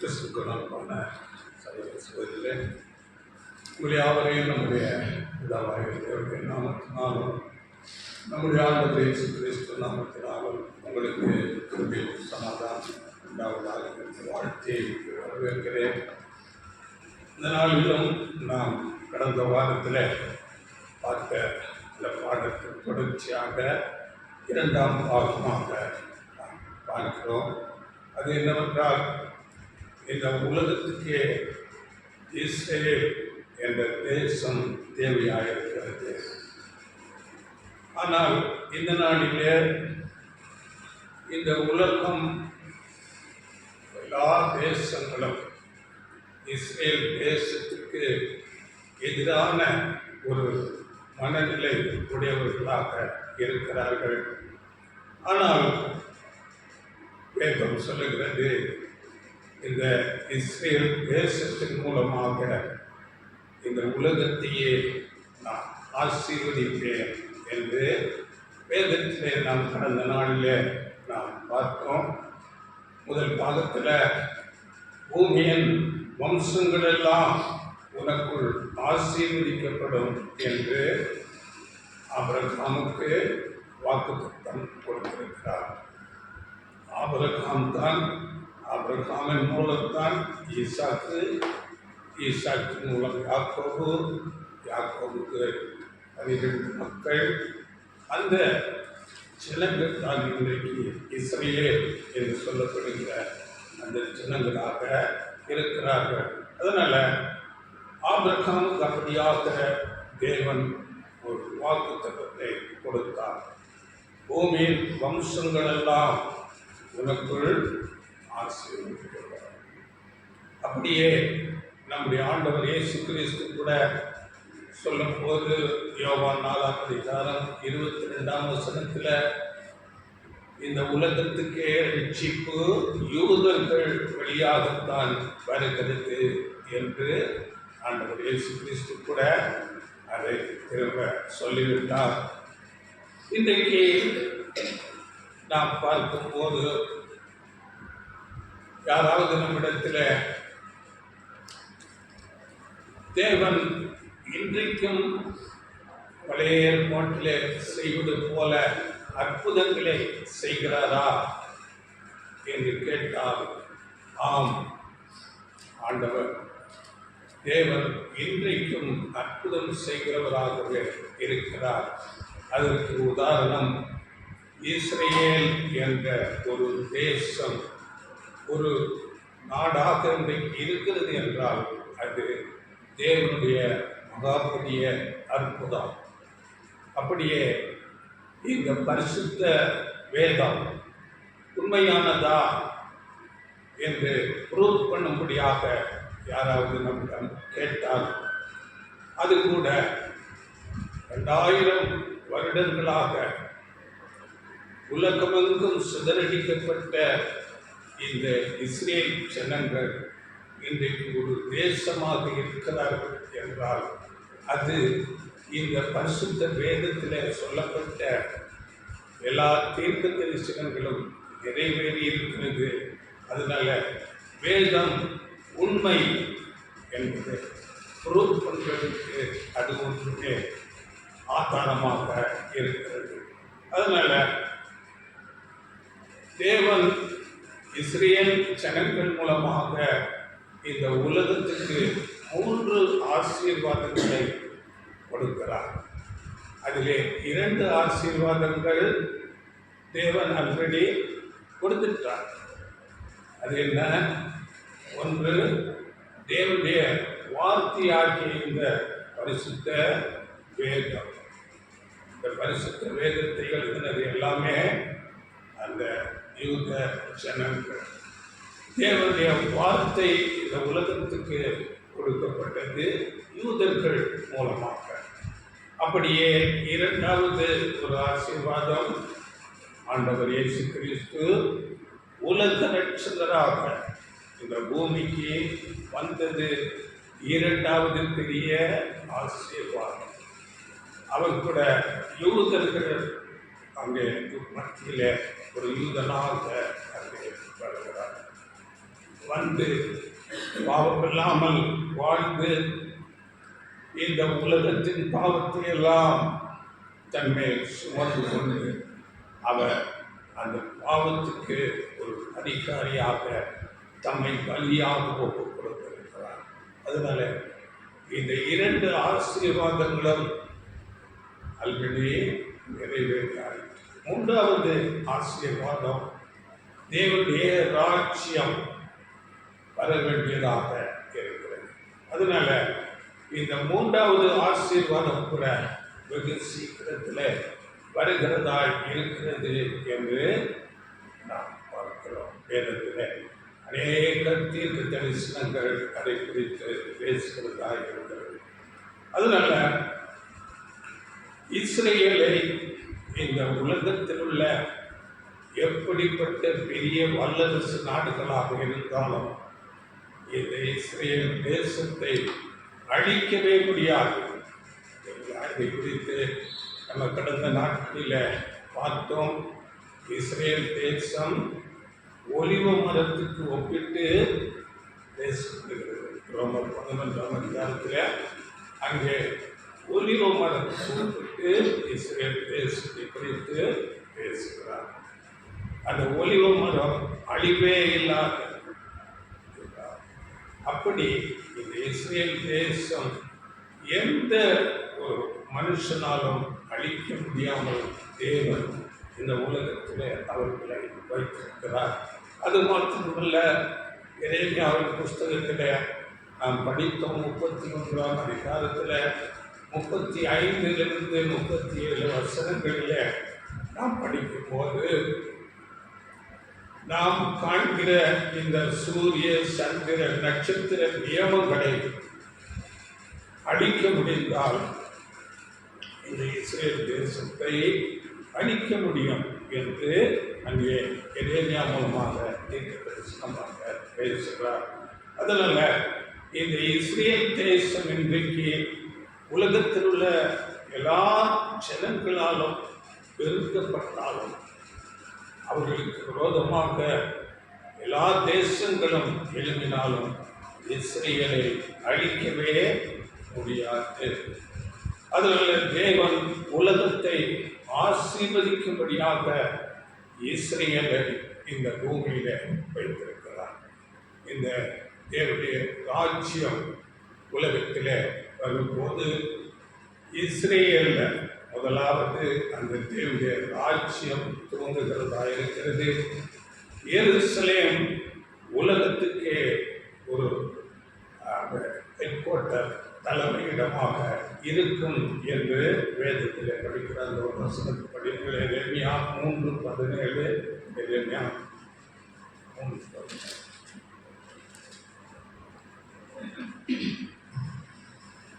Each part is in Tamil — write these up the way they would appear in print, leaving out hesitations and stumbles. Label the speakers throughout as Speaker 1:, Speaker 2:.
Speaker 1: கிறிஸ்துக்கு நண்பான சகோதரர்களே, உங்களை யாவரையும் நம்முடைய பிதாவாகிய நாமத்தினாலும் நம்முடைய ஆண்டவர் இயேசு கிறிஸ்து நாமத்தினாலும் உங்களுக்கு கிருபையும் சமாதானம் உண்டாவதாக என்று வாழ்த்தி வரவேற்கிறேன். இந்த நாளிலும் நாம் கடந்த வாரத்தில் பார்த்த இந்த பாடத்தின் தொடர்ச்சியாக இரண்டாம் பாகமாக நாம் பார்க்கிறோம். அது என்னவென்றால், இந்த உலகத்துக்கே இஸ்ரேல் என்ற தேசம் தேவையாயிருக்கிறது. ஆனால் இந்த நாளிலே இந்த உலகம் எல்லா தேசங்களும் இஸ்ரேல் தேசத்துக்கு எதிரான ஒரு மனநிலை உடையவர்களாக இருக்கிறார்கள். ஆனால் வேதம் சொல்லுகிறது, இந்த இஸ்ரேல் தேசத்தின் மூலமாக இந்த உலகத்தையே நான் ஆசீர்வதிப்பேன் என்று வேதத்திலே நாம் கடந்த நாளிலே நாம் பார்த்தோம். முதல் பாகத்தில் பூமியின் வம்சங்களெல்லாம் உனக்குள் ஆசீர்வதிக்கப்படும் என்று ஆபிரகாமுக்கு வாக்குத்தத்தம் கொடுத்திருக்கிறார். ஆபிரகாமின் மூலம்தான் ஈசாக்கு, ஈசாக்கு மூலம் யாக்கோபு, யாக்கோபுக்கு 12 மக்கள். அந்த ஜனங்கள் தான் இன்றைக்கு இஸ்ரேல் என்று சொல்லப்படுகிற அந்த ஜனங்களாக இருக்கிறார்கள். அதனால் ஆபிரகாமுக்கு அப்படியாக தேவன் ஒரு வாக்குத்தத்தத்தை கொடுத்தார். பூமியின் வம்சங்களெல்லாம் உனக்குள் ஆசீர்வதிக்கப்படும். அப்படியே நம்முடைய ஆண்டவர் இயேசு கிறிஸ்து கூட சொல்லும் போது யோவான் 4:22 இந்த உலகத்துக்கே ரட்சிப்பு யூதர்கள் வழியாகத்தான் வருகிறது என்று ஆண்டவர் இயேசு கிறிஸ்து கூட அதை திரும்ப சொல்லிவிட்டார். இன்றைக்கு நாம் பார்க்கும்போது யாராவது நம்மிடத்தில் தேவன் இன்றைக்கும் பழைய ஏற்பாட்டிலே செய்வது போல அற்புதங்களை செய்கிறாரா என்று கேட்டால், ஆம், ஆண்டவர் தேவன் இன்றைக்கும் அற்புதம் செய்கிறவராகவே இருக்கிறார். அதற்கு உதாரணம் இஸ்ரேல் என்ற ஒரு தேசம் ஒரு நாடாக இன்றைக்கு இருக்கிறது என்றால் அது தேவனுடைய மகாபெரிய அற்புதம். அப்படியே இந்த பரிசுத்த வேதம் உண்மையானதா என்று ப்ரூவ் பண்ணும்படியாக யாராவது நம்மிடம் கேட்டால், அது கூட 2000 வருடங்களாக உலகமெங்கும் சிதறடிக்கப்பட்ட இந்த இஸ்ரேல் ஜனங்கள் இன்றைக்கு ஒரு தேசமாக இருக்கிறார்கள் என்றால் அது இந்த பரிசுத்த வேதத்தில் சொல்லப்பட்ட எல்லா தீர்க்க தரிசனங்களும் நிறைவேறி இருக்கிறது. அதனால வேதம் உண்மை என்பது ப்ரூவ் பண்ணுறதுக்கு அது ஒன்றுமே ஆதாரமாக இருக்கிறது. அதனால தேவன் இஸ்ரேல் ஜனங்கள் மூலமாக இந்த உலகத்துக்கு 3 ஆசீர்வாதங்களை கொடுக்கிறார். அதிலே 2 ஆசீர்வாதங்கள் தேவன் ஆல்ரெடி கொடுத்துட்டார். அது என்ன? ஒன்று, தேவனுடைய வார்த்தையாகிய இந்த பரிசுத்த வேதம். இந்த பரிசுத்த வேதத்தை எழுதினது எல்லாமே அந்த யூத ஜனங்கள். தேவனுடைய வார்த்தை இந்த உலகத்துக்கு கொடுக்கப்பட்டது யூதர்கள் மூலமாக. அப்படியே 2வது ஒரு ஆசீர்வாதம், ஆண்டவர் இயேசு கிறிஸ்து உலக ரட்சகராக இந்த பூமிக்கு வந்தது 2வது பெரிய ஆசீர்வாதம். அவர் கூட யூதர்கள் அங்கே மத்தியில் ஒரு யூதனாக அங்கே வருகிறார். வந்து பாவமில்லாமல் வாழ்ந்து இந்த உலகத்தின் பாவத்தை எல்லாம் தன்மேல் சுமந்து கொண்டு அவர் அந்த பாவத்துக்கு ஒரு அதிகாரியாக தம்மை பலியாக ஒப்புக் கொடுத்திருக்கிறார். அதனால இந்த இரண்டு ஆசீர்வாதங்களும் ஆல்ரெடி நிறைவேறினார். மூன்றாவது ஆசீர்வாதம் தேவனுடைய ராஜ்யம் வர வேண்டியதாக இருக்கிறது. அதனால இந்த மூன்றாவது ஆசீர்வாதம் கூட வெகு சீக்கிரத்தில் வருகிறதா இருக்கிறது என்று நாம் பார்க்கிறோம். வேதத்தில் அநேக தீர்க்க தரிசனங்கள் அதை குறித்து பேசுகிறதா இருக்கிறது. அதனால இஸ்ரேலை இந்த உலகத்தில் உள்ள எப்படிப்பட்ட பெரிய வல்லரசு நாடுகளாக இருந்தாலும் இந்த இஸ்ரேல் தேசத்தை அழிக்கவே முடியாது. அதை குறித்து நம்ம கடந்த நாட்களில் பார்த்தோம். இஸ்ரேல் தேசம் ஒலிவ மரத்துக்கு ஒப்பிட்டு பேசப்படுகிறது. ரோமர் 11ஆம் அதிகாரத்தில் அங்கே ஒலிவ மரத்துக்கு ஒப்பிட்டு இஸ்ரேல் தேசத்தை குறித்து பேசுகிறார். அந்த ஒலிவ மரம் அழிவே இல்லாத, அப்படி இந்த இஸ்ரேல் தேசம் எந்த ஒரு மனுஷனாலும் அழிக்க முடியாமல் தேவன் இந்த உலகத்தில் அவர்களை வைத்திருக்கிறார். அது மாத்திரமல்ல, எரேமியாவின் புஸ்தகத்தில் நாம் படித்தோம் 31ஆம் அதிகாரத்தில் 35 37 வசனங்களில் நாம் படிக்கும்போது நாம் காண்கிற இந்த சூரிய சந்திர நட்சத்திர நியமங்களை அழிக்க முடிந்தால் இந்த இஸ்ரேல் தேசத்தை அழிக்க முடியும் என்று அங்கே எரேமியா மூலமாக தீர்க்கதரிசனமாக பேசுகிறார். அதனால இந்த இஸ்ரேல் தேசம் இன்றைக்கு உலகத்தில் உள்ள எல்லா ஜனங்களாலும் வெறுக்கப்பட்டாலும் அவர்களுக்கு விரோதமாக எல்லா தேசங்களும் எழுப்பினாலும் இஸ்ரேலை அழிக்கவே முடியாது. அதனால தேவன் உலகத்தை ஆசீர்வதிக்கும்படியாக இஸ்ரேலை இந்த பூமியில வைத்திருக்கிறார். இந்த தேவனுடைய ராஜ்யம் உலகத்தில் வரும்போது இஸ்ரேல்ல முதலாவது அந்த தேவனுடைய ராஜ்யம் துவங்குகிறதா இருக்கிறது. எருசலேம் உலகத்துக்கே ஒரு ஹெட்குவார்ட்டர் தலைமையிடமாக இருக்கும் என்று வேதத்தில் படிக்கிற அந்த ஒரு வசனத்தை படிக்கிற எரேமியா 3:17 எரேமியா 3:17.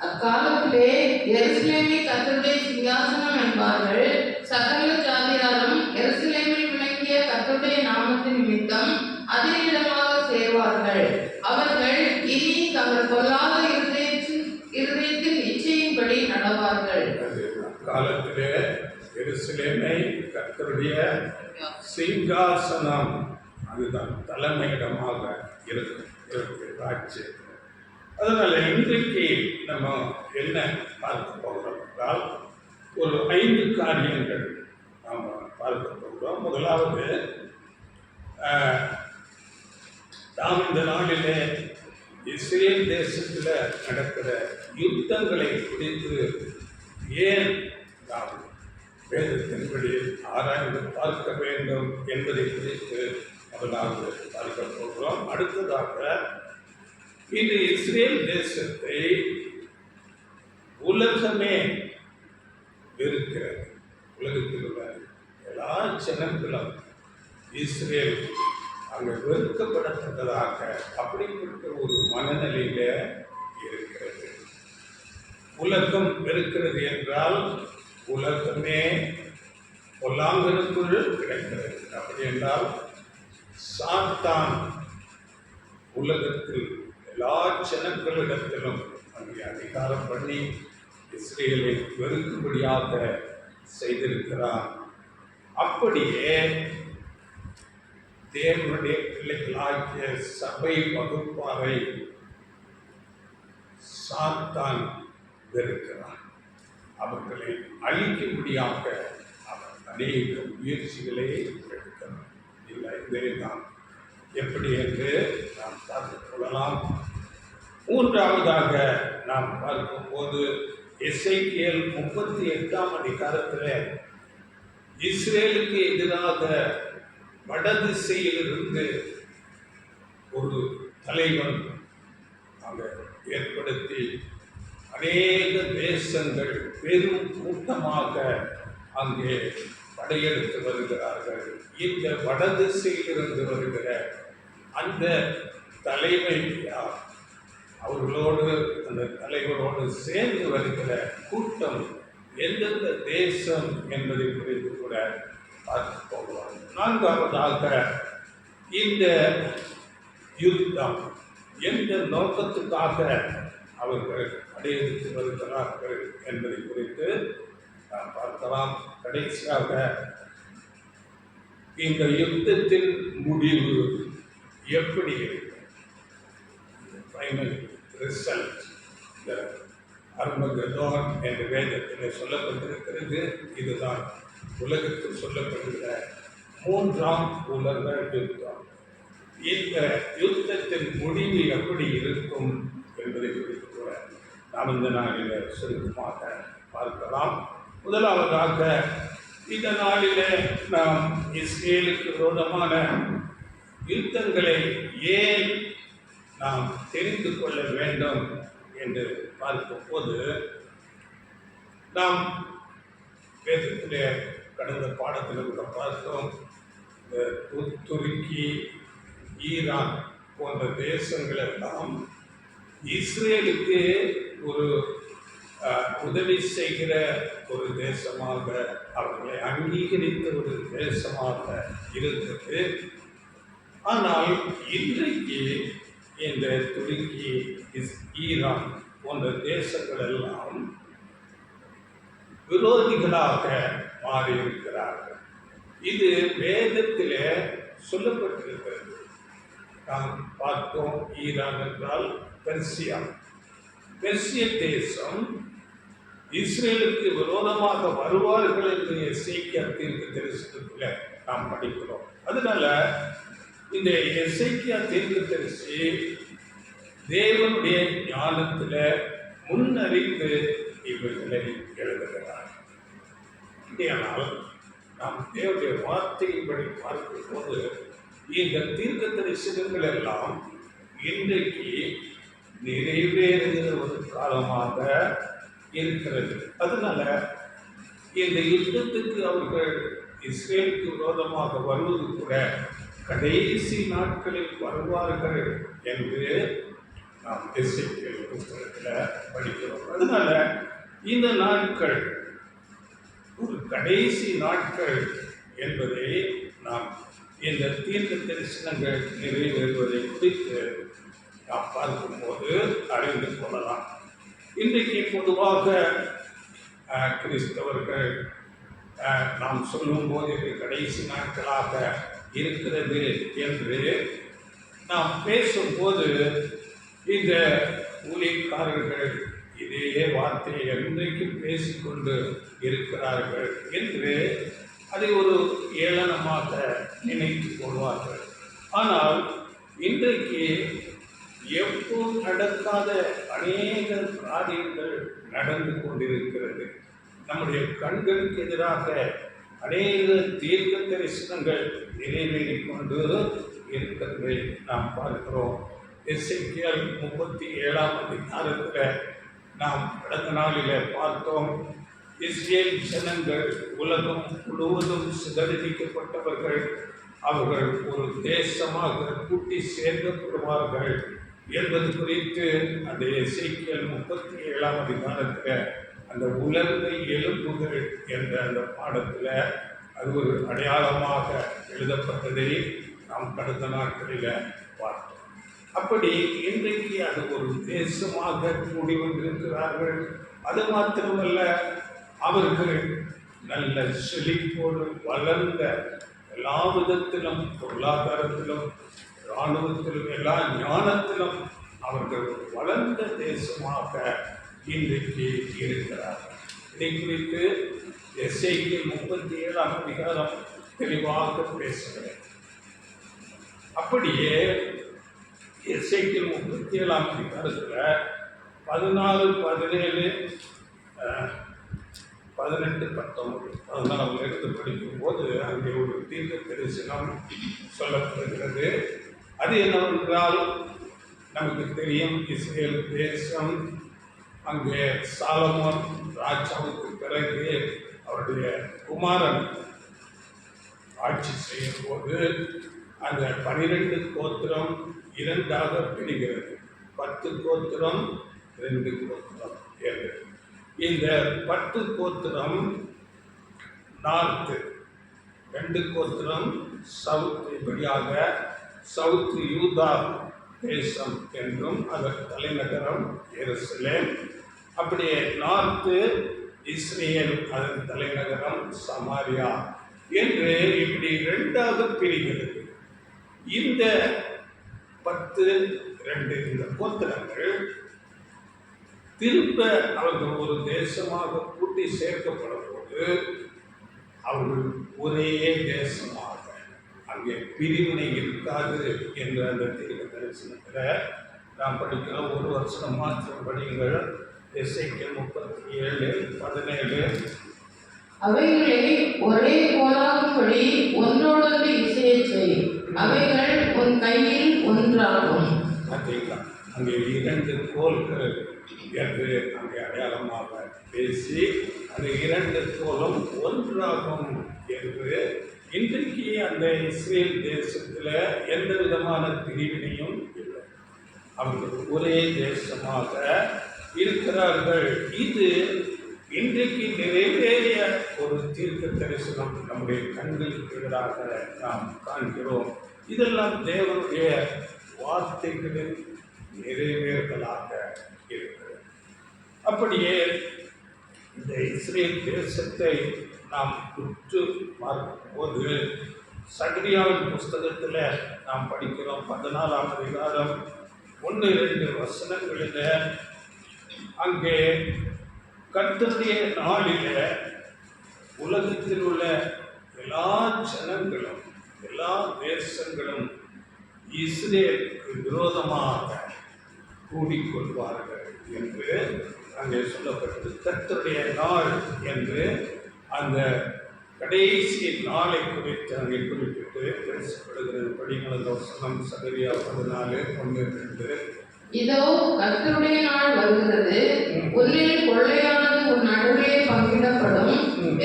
Speaker 2: அக்காலத்திலே எருசலேமை கர்த்தருடைய சிங்காசனம் என்பார்கள். சகல ஜாதியாரும் எருசலேமில் விளங்கிய கர்த்தருடைய நாமத்தின் நிமித்தம் அதிரிடமாக சேர்வார்கள். அவர்கள் இனி தங்கள் பொல்லாத இருதயத்தின் இச்சையின்படி நடவார்கள்.
Speaker 1: காலத்திலே எருசலேமை கர்த்தருடைய சிங்காசனம், அதுதான் தலைமையிடமாக இருக்கும் ராஜ்யம். அதனால இன்றைக்கு நம்ம என்ன பார்க்க போகிறோம் என்றால் ஒரு 5 காரியங்கள் நாம் பார்க்க போகிறோம். முதலாவது, நாம் இந்த நாளிலே இஸ்ரேல் தேசத்தில் நடக்கிற யுத்தங்களை குறித்து ஏன் நாம் வேதத்தின்படி ஆராய்ந்து பார்க்க வேண்டும் என்பதை குறித்து முதலாவது பார்க்க போகிறோம். அடுத்ததாக, இது இஸ்ரேல் தேசத்தை உலகமே வெறுக்கிறது. உலகத்தில் உள்ள எல்லா ஜனங்களும் இஸ்ரேல் அங்கே வெறுக்கப்படத்தக்கதாக அப்படிப்பட்ட ஒரு மனநிலையில இருக்கிறது. உலகம் வெறுக்கிறது என்றால் உலகமே பொல்லாங்கனுக்குள் கிடைக்கிறது. அப்படி என்றால் சாத்தான் உலகத்தில் எல்லா ஜனங்களிடத்திலும் அங்கே அதிகாரம் பண்ணி இஸ்ரேலை வெறுக்கும்படியாக செய்திருக்கிறார். அப்படியே தேவனுடைய பிள்ளைகளாகிய சபை வகுப்பாரை சாத்தான் வெறுக்கிறான். அவர்களை அழிக்கும்படியாக அவர் அநேக முயற்சிகளை எடுக்கிறார். இதைதான் எப்படி என்று நாம் பார்த்துக் கொள்ளலாம். மூன்றாவதாக நாம் பார்க்கும்போது எசேக்கியேல் 38ஆம் அதிகாரத்தில் இஸ்ரேலுக்கு எதிராக வடதிசையிலிருந்து ஒரு தலைவன் அங்கே ஏற்படுத்தி அநேக தேசங்கள் பெரும் கூட்டமாக அங்கே படையெடுத்து வருகிறார்கள். இந்த வடதிசையிலிருந்து வருகிற அந்த தலைமை யார்? அவர்களோடு அந்த தலைவரோடு சேர்ந்து வருகிற கூட்டம் எந்தெந்த தேசம் என்பதை குறித்து கூட பார்த்து போகலாம். நான்காவதாக இந்த யுத்தம் எந்த நோக்கத்துக்காக அவர்கள் படையெடுத்து வருகிறார்கள் என்பதை குறித்து நாம் பார்க்கலாம். கடைசியாக இந்த யுத்தத்தின் முடிவு எப்படி இருக்கும்? ஃபைனல் ரிசல்ட் அர்மகெதோன் என்ற வேதத்தில் சொல்லப்பட்டிருக்கிறது. இதுதான் உலகத்தில் சொல்லப்படுகிற 3ஆம் உலக யுத்தம். இந்த யுத்தத்தின் முடிவு எப்படி இருக்கும் என்பதை குறித்து கூட நாம் இந்த நாளில் சுருக்கமாக பார்க்கலாம். முதலாவதாக இந்த நாளிலே நாம் இஸ்ரேலுக்கு விரோதமான யுத்தங்களை ஏன் நாம் தெரிந்து கொள்ள வேண்டும் என்று பார்க்கும்போது, நாம் வேதத்திலே கடந்த பாடத்தில் கூட பார்த்தோம். துருக்கி, ஈரான் போன்ற தேசங்கள் எல்லாம் இஸ்ரேலுக்கு ஒரு உதவி செய்கிற ஒரு தேசமாக, அவர்களை அங்கீகரித்த ஒரு தேசமாக இருந்தது. ஆனால் இன்றைக்கு இந்த துருக்கி, ஈரான் போன்ற தேசங்கள் எல்லாம் விரோதிகளாக மாறியிருக்கிறார்கள். இது வேதத்திலே சொல்லப்பட்டிருக்கிறது. நாம் பார்த்தோம், ஈரான் என்றால் பெர்சியா. பெர்சிய தேசம் இஸ்ரேலுக்கு விரோதமாக வருவார்கள் என்று எசேக்கியா தீர்க்க தரிசனத்தில் நாம் படிக்கிறோம். அதனால இந்த எசேக்கியா தீர்க்க தரிசி தேவனுடைய ஞானத்தில் முன்னறிந்து இவர்களை எழுதுகிறார். ஆனால் நாம் தேவனுடைய வார்த்தையின்படி பார்க்கும்போது இந்த தீர்க்க தரிசனங்கள் எல்லாம் இன்றைக்கு நிறைவேறுகிற ஒரு காலமாக இருக்கிறது. அதனால இந்த யுத்தத்துக்கு அவர்கள் இஸ்ரேலுக்கு விரோதமாக வருவது கூட கடைசி நாட்களில் வருவார்கள் என்று நாம் எசேக்கியேல் புத்தகத்தில் படிக்கிறோம். அதனால இந்த நாட்கள் ஒரு கடைசி நாட்கள் என்பதை நாம் இந்த தீர்க்க தரிசனங்கள் நிறைவேறுவதை குறித்து நாம் பார்க்கும்போது அறிந்து கொள்ளலாம். இன்றைக்கு பொதுவாக கிறிஸ்தவர்கள் நாம் சொல்லும்போது இது கடைசி நாட்களாக இருக்கிறது என்று நாம் பேசும்போது இந்த ஊழியக்காரர்கள் இதே வார்த்தையை என்றைக்கும் பேசிக்கொண்டு இருக்கிறார்கள் என்று அதை ஒரு ஏளனமாக நினைத்து கொள்வார்கள். ஆனால் இன்றைக்கு எப்போ நடக்காத அநேக காரியங்கள் நடந்து கொண்டிருக்கிறது. நம்முடைய கண்களுக்கு எதிராக அநேக தீர்க்க தரிசனங்கள் நிறைவேறிக் கொண்டு இருக்கிறதை நாம் பார்க்கிறோம். எசேக்கியேல் 37ஆம் அதிகாரத்தில் நாம் கடந்த நாளில் பார்த்தோம். இஸ்ரேல் ஜனங்கள் உலகம் முழுவதும் சிதறடிக்கப்பட்டவர்கள், அவர்கள் ஒரு தேசமாக கூட்டி சேர்க்கப்படுவார்கள் என்பது குறித்து அந்த எசேக்கியேல் 37ஆம் அதிகாரத்தில் அந்த உலர்ந்த எலும்புகள் என்ற அந்த பாடத்தில் அது ஒரு அடையாளமாக எழுதப்பட்டதை நாம் கடந்த நாட்களில் பார்த்தோம். அப்படி இன்றைக்கு அது ஒரு தேசமாக கூடி வந்திருக்கிறார்கள். அது மாத்திரமல்ல, அவர்கள் நல்ல செழிப்போடு வளர்ந்த எல்லா விதத்திலும், பொருளாதாரத்திலும், இராணுவத்திலும், எல்லா ஞானத்திலும் அவர்கள் வளர்ந்த தேசமாக இன்றைக்கு இருக்கிறார்கள். இதை குறித்து எஸ்ஐக்கியல் 37ஆம் அதிகாரம் தெளிவாக பேசுகிறேன். அப்படியே எஸ்ஐக்கியல் 37ஆம் அதிகாரத்தில் 14, 17, 18, 19, 14 படிக்கும்போது அங்கே ஒரு தீர்க்க தரிசனம் சொல்லப்படுகிறது. அது என்னவென்றால், நமக்கு தெரியும், இஸ்ரேல் தேசம் அங்கே சாலமோன் ராஜாவுக்கு பிறகு அவருடைய குமாரன் ஆட்சி செய்யும் போது அந்த 12 கோத்திரம் 2ஆக பிரிகிறது. 10 கோத்திரம் 2 கோத்திரம் என்று. இந்த 10 கோத்திரம் நார்த்து, 2 கோத்திரம் சவுத், இப்படியாக சவுத் யூதா தேசம் என்றும் அதன் தலைநகரம் எருசலேம். அப்படியே நார்த்து இஸ்ரேல், அதன் தலைநகரம் சமாரியா என்று இப்படி 2ஆக பிரிகிறது. இந்த 10, 2 இந்த கோத்திரங்கள் திரும்ப அவர்கள் ஒரு தேசமாக கூட்டி சேர்க்கப்படும் போது அவர்கள் ஒரே தேசமாக, அங்கே பிரிவினை இருக்காது என்ற அந்த தீர்க்க தரிசனத்தில் நாம் படிக்கிறோம். ஒரு வருஷம் மாற்றம் படியுங்கள். எஸ்ஐக்கியல் 37, 17.
Speaker 2: அவைகளை ஒரே கோலாகும்படி ஒன்றோடொன்று இசையச் செய், அவைகள் உன் கையில் ஒன்றாகும்.
Speaker 1: பார்த்தீங்களா, அங்கே 2 கோல்கள் என்று அங்கே அடையாளமாக பேசி அந்த 2 கோலும் ஒன்றாகும் என்று. இன்றைக்கு அந்த இஸ்ரேல் தேசத்தில் எந்த விதமான பிரிவினையும் இல்லை, அவர்கள் ஒரே தேசமாக இருக்கிறார்கள். இது இன்றைக்கு நிறைவேறிய ஒரு தீர்க்க தரிசனம் நம்முடைய கண்களுக்கு எதிராக நாம் காண்கிறோம். இதெல்லாம் தேவனுடைய வார்த்தைகளின் நிறைவேறலாக இருக்கிறது. அப்படியே இந்த இஸ்ரேல் தேசத்தை நாம் உற்று பார்க்கும்போது சகரியாவின் புஸ்தகத்தில் நாம் படிக்கிறோம். 14ஆம் அதிகாரம் 1, 2 வசனங்களில் அங்கே கர்த்தருடைய நாளில் உலகத்தில் உள்ள எல்லா ஜனங்களும், எல்லா தேசங்களும் இஸ்ரேலுக்கு விரோதமாக கூடிக்கொள்வார்கள் என்று அங்கே சொல்லப்பட்டது. கர்த்தருடைய நாள் என்று அந்த கடைசி நாளை குறித்து அங்கே குறிப்பிட்டு பேசப்படுகிறது. படிங்கள வசனம் சகரியா 14, 1, 2.
Speaker 2: இதோ கர்த்தருடைய நாள் வருகிறது, உன்னில் கொள்ளையானது உன் நடுவே பங்கிடப்படும்,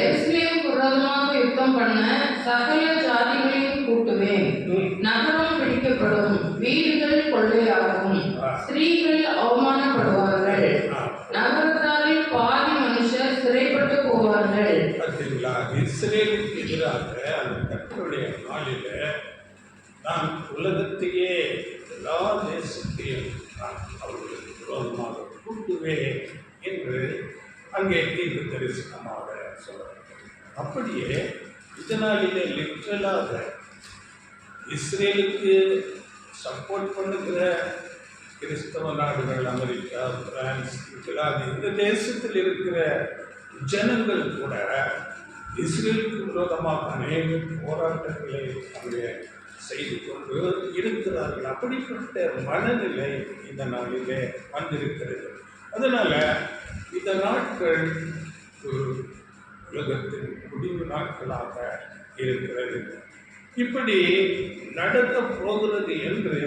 Speaker 2: எருசலேமுக்கு விரோதமாக யுத்தம் பண்ண சகல ஜாதிகளையும் கூட்டுவேன், நகரம் பிடிக்கப்படும், வீடுகள் கொள்ளையாகும், ஸ்திரீகள் அவமானப்படுவார்கள், நகரத்தாரில் பாதி மனுஷர் சிறைப்பட்டு போவார்கள்.
Speaker 1: பார்த்தீங்களா, இஸ்ரேலுக்கு எதிராக அந்த கர்த்தருடைய நாளில் நான் உலகத்தையே, எல்லா தேசத்தையும் நான் அவர்களுக்கு விரோதமாக கூட்டுவேன் என்று அங்கே தீர்க்க தரிசனமாக சொல்லப்பட்டது. அப்படியே இதனாலே லிட்ரலாக இஸ்ரேலுக்கு சப்போர்ட் பண்ணுகிற கிறிஸ்தவ நாடுகள், அமெரிக்கா, பிரான்ஸ், இங்கிலாந்து, இந்த தேசத்தில் இருக்கிற ஜனங்கள் கூட இஸ்ரேலுக்கு விரோதமாக அநேக போராட்டங்களை அங்கே செய்து கொண்டு இருக்கிறார்கள். அப்படிப்பட்ட மனநிலை இந்த நாளிலே வந்திருக்கிறது. அதனால் இந்த நாட்கள் உலகத்தின் முடிவு நாட்களாக இருக்கிறது. இப்படி நடக்க போகிறது என்று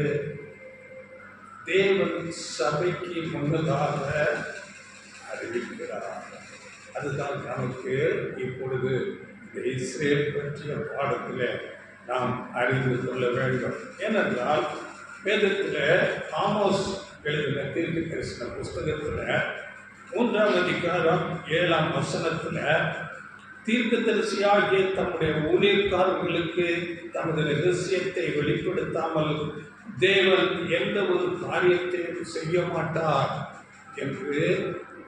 Speaker 1: தேவன் சபைக்கு முன்னதாக அறிவிக்கிறார். அதுதான் நமக்கு இப்பொழுது இந்த இஸ்ரேல் பற்றிய பாடத்தில் நாம் அறிந்து கொள்ள வேண்டும். ஏனென்றால் வேதத்தில் ஆமோஸ் எழுதின தீர்க்க தரிசன புஸ்தகத்தில் 3ஆம் அதிகாரம் 7ஆம் வசனத்தில் தீர்க்கதரிசியாகிய தம்முடைய ஊழியக்காரர்களுக்கு தமது ரகசியத்தை வெளிப்படுத்தாமல் தேவன் எந்த ஒரு காரியத்தையும் செய்ய மாட்டார் என்று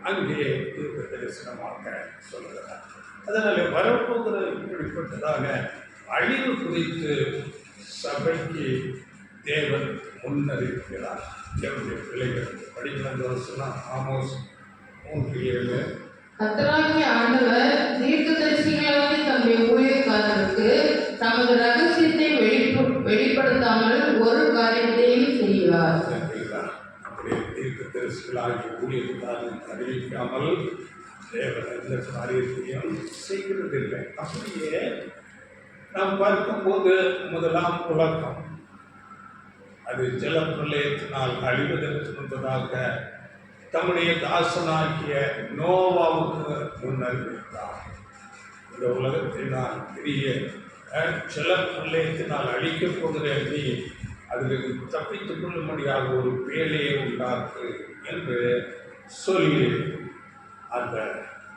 Speaker 1: அங்கே தீர்க்க தரிசனமாக சொல்கிறார். அதனால் வரப்போகிற இப்படிப்பட்டதான அழிவு குறித்து சபைக்கு தேவன் முன்னறிவிக்கிறார். தேவனுடைய பிள்ளைகள் படிக்கிற வசனம் ஆமோஸ் 3:7.
Speaker 2: கர்த்தராகிய ஆண்டவர் தீர்க்கதரிசிகளாகிய தம்முடைய ஊழியக்காரருக்கு தமது ரகசியத்தை வெளிப்படுத்தாமல் ஒரு காரியத்தையும் செய்கிறார்.
Speaker 1: அப்படியே தீர்க்கதரிசிகளாகிய ஊழியக்காரருக்கு அறிவிக்காமல் தேவன் எந்த காரியத்தையும் செய்கிறதில்லை. அப்படியே நாம் பார்க்கும்போது முதலாம் உலகம் அது ஜலப்பிரளயத்தினால் அழிவதற்கு முன்பதாக தம்முடைய தாசனாகிய நோவாவுக்கு முன்னறிவித்தார். இந்த உலகத்தை நான் பெரிய ஜலப்பிரளயத்தினால் அழிக்கப் போகிற நீ அதில் தப்பித்துக் கொள்ளும்படியாக ஒரு பேழையை உண்டாக்கு என்று சொல்லி அந்த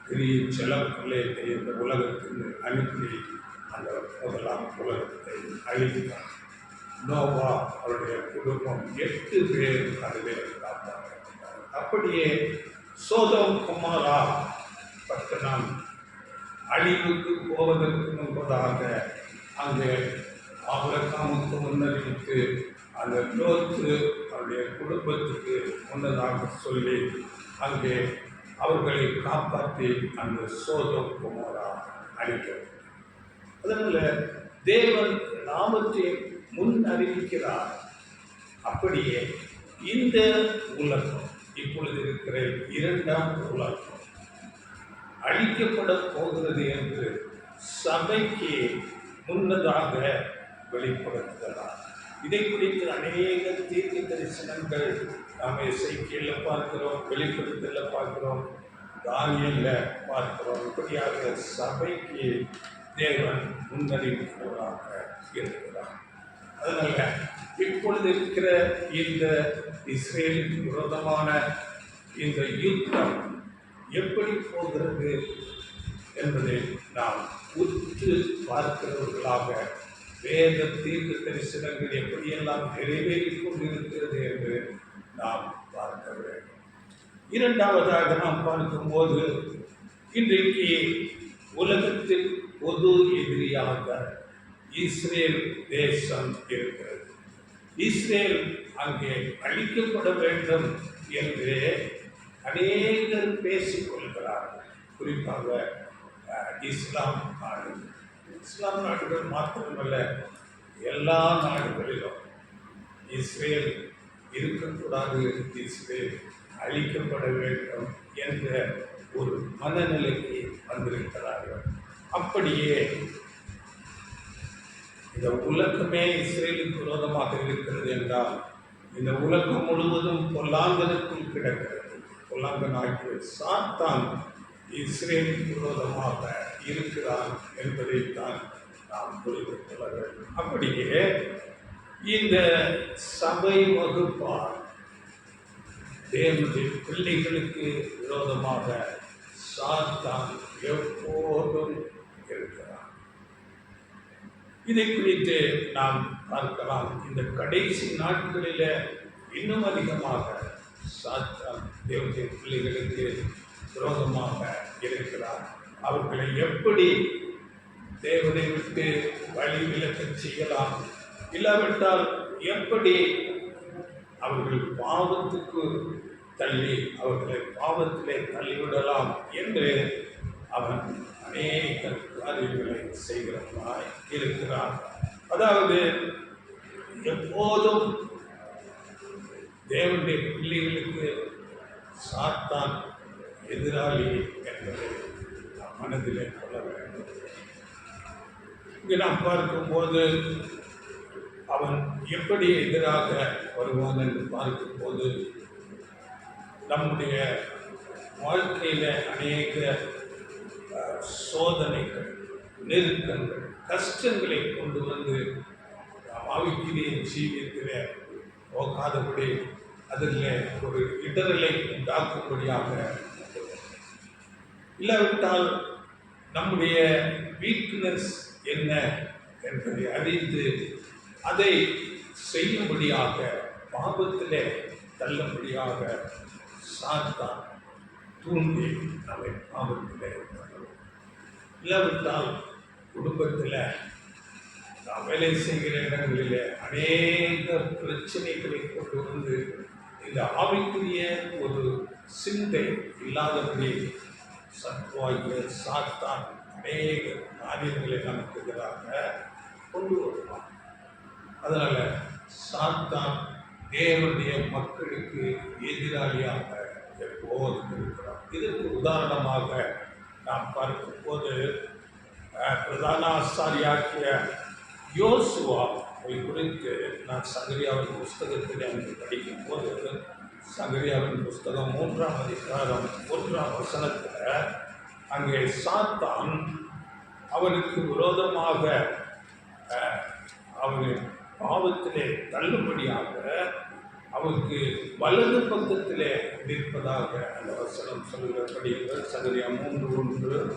Speaker 1: பெரிய ஜலப்பிரளயத்தை இந்த உலகத்தில் அனுப்பி அந்த முதலாம் உலகத்தை அழித்தார். நோவா அவருடைய குடும்பம் 8 பேர் அதிலே காப்பாற்றப்பட்டார். அப்படியே சோதோம் குமாரா பட்டணம் அழிவுக்கு போவதற்கு முன்பதாக அங்கே ஆபிரகாமுக்கு முன்னறிவித்து அந்த லோத்து அவருடைய குடும்பத்துக்கு முன்னதாக சொல்லி அங்கே அவர்களை காப்பாற்றி அந்த சோதோம் குமாரா அழிக்கப்பட்டார். அதனால தேவன் நாமத்தை முன் அறிவிக்கிறார். அப்படியே இந்த உலகம் இப்பொழுது இருக்கிற 2ஆம் உலகம் அழிக்கப்பட போகிறது என்று சபைக்கு முன்னதாக வெளிப்படுத்துகிறார். இதை குறித்து அநேக தீர்க்க தரிசனங்கள் நாம் எசேக்கியேல்ல பார்க்கிறோம், வெளிப்படுத்தல பார்க்கிறோம், தானியேல்ல பார்க்கிறோம். இப்படியாக சபைக்கு தேவன் முன்னறிவிப்பவராக இருக்கிறார். அதனால இப்பொழுது இருக்கிற இந்த இஸ்ரேலுக்கு விரோதமான இந்த யுத்தம் எப்படி போகிறது என்பதை நாம் உற்று பார்க்கிறவர்களாக வேத தீர்க்க தரிசனங்கள் எப்படியெல்லாம் நிறைவேறிக் கொண்டிருக்கிறது என்று நாம் பார்க்க வேண்டும். 2வதாக நாம் பார்க்கும்போது இன்றைக்கு உலகத்தில் பொது எதிரியாக இஸ்ரேல் தேசம் இருக்கிறது. இஸ்ரேல் அங்கே அழிக்கப்பட வேண்டும் என்று அநேகர் பேசிக் கொள்கிறார்கள். குறிப்பாக இஸ்லாம் நாடு, இஸ்லாம் நாடுகள் மாத்திரமல்ல, எல்லா நாடுகளிலும் இஸ்ரேல் இருக்கக்கூடாது, இஸ்ரேல் அழிக்கப்பட வேண்டும் என்ற ஒரு மனநிலைக்கு வந்திருக்கிறார்கள். அப்படியே இந்த உலகமே இஸ்ரேலுக்கு விரோதமாக இருக்கிறது என்றால் இந்த உலகம் முழுவதும் பொல்லாங்கனுக்குள் கிடக்கிறது. பொல்லாங்கனாகிய சாத்தான் இஸ்ரேலுக்கு விரோதமாக இருக்கிறான் என்பதைத்தான் நாம் புரிந்து கொள்ள வேண்டும். அப்படியே இந்த சபை வகுப்பார் தேவனுடைய பிள்ளைகளுக்கு விரோதமாக சாத்தான் எப்போதும் இருக்கிறார். இதை குறித்து நாம் பார்க்கலாம். இந்த கடைசி நாட்களில் இன்னும் அதிகமாக சாத்தான் தேவனுடைய பிள்ளைகளுக்கு விரோதமாக இருக்கிறார். அவர்களை எப்படி தேவனை விட்டு வழி விலக்கச் செய்யலாம், இல்லாவிட்டால் எப்படி அவர்கள் பாவத்துக்கு தள்ளி அவர்களை பாவத்திலே தள்ளிவிடலாம் என்று அவன் அநேக காரியங்களை செய்கிறவனாய் இருக்கிறான். அதாவது எப்போதும் தேவனுடைய பிள்ளைகளுக்கு சாத்தான் எதிராளி என்பதை மனதிலே கொள்ள வேண்டும். இங்கே நாம் பார்க்கும்போது அவன் எப்படி எதிராக வருவான் என்று பார்க்கும்போது நம்முடைய வாழ்க்கையில் அநேக சோதனைகள், நெருக்கங்கள், கஷ்டங்களை கொண்டு வந்து ஆவிக்குரிய ஜீவியத்தில் போகாதபடி அதில் ஒரு இடரலை உண்டாக்கும்படியாக, இல்லாவிட்டால் நம்முடைய வீக்னஸ் என்ன என்பதை அறிந்து அதை செய்யும்படியாக, பாவத்திலே தள்ளும்படியாக சாத்தான் தூண்டி நம்மை பாவத்திலே, இல்லாவிட்டால் குடும்பத்தில் நாம் வேலை செய்கிற இடங்களிலே அநேக பிரச்சனைகளை கொண்டு வந்து இந்த ஆவிக்குரிய ஒரு சிந்தை இல்லாதபடி சத்வாகிய சாத்தான் அநேக காரியங்களை நமக்கு எதிராக கொண்டு வருவான். அதனால சாத்தான் தேவனுடைய மக்களுக்கு எதிராளியாக எப்போதும் இருக்கிறான். இதற்கு உதாரணமாக நாம் பார்க்கும்போது பிரதான ஆசாரியாகிய யோசுவாவை குறித்து நான் சகரியாவின் புஸ்தகத்தில் அங்கு படிக்கும் போது சகரியாவின் புஸ்தகம் 3ஆம் அதிகாரம் 1ஆம் வசனத்தில் அங்கே சாத்தான் அவனுக்கு விரோதமாக அவனை பாவத்திலே தள்ளுபடியாக அவனுக்கு வலது பக்கத்திலே நிற்பதாக அந்த வசனம் சொல்கிறபடியாக சகரியா 3:1.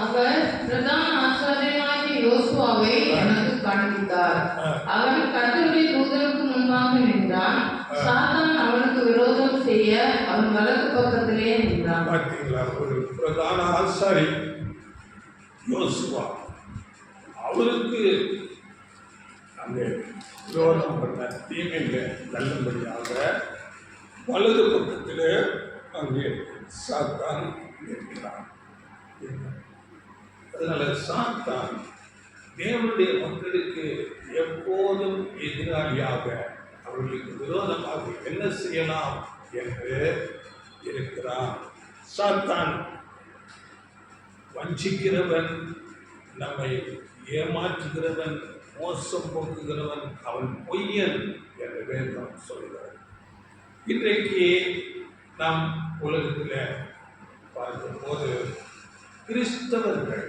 Speaker 2: அவர் பிரதான ஆசாரியனாகிய யோசுவாவை எனக்கு காண்பித்தார். அவன் கர்த்தருடைய தூதனுக்கு முன்பாக நின்றான். சாத்தான் அவனுக்கு விரோதம் செய்ய அவன் வலது பக்கத்திலே நின்றான்.
Speaker 1: பார்த்தீங்களா, ஒரு பிரதான ஆசாரி யோசுவா அவருக்கு அங்கே விரோதம் பண்ண தீமையில தள்ளும்படியாக வலது பக்கத்தில் அங்கே சாத்தான் இருக்கிறான். அதனால சாத்தான் தேவனுடைய மக்களுக்கு எப்போதும் எதிராளியாக அவர்களுக்கு விரோதமாக என்ன செய்யலாம் என்று இருக்கிறான். சாத்தான் வஞ்சிக்கிறவன், நம்மை ஏமாற்றுகிறவன், மோசம் போக்குகிறவன், அவன் பொய்யன் என்று வேதம் சொல்கிறார். இன்றைக்கு நாம் உலகத்தில் பார்க்கும்போது கிறிஸ்தவர்கள்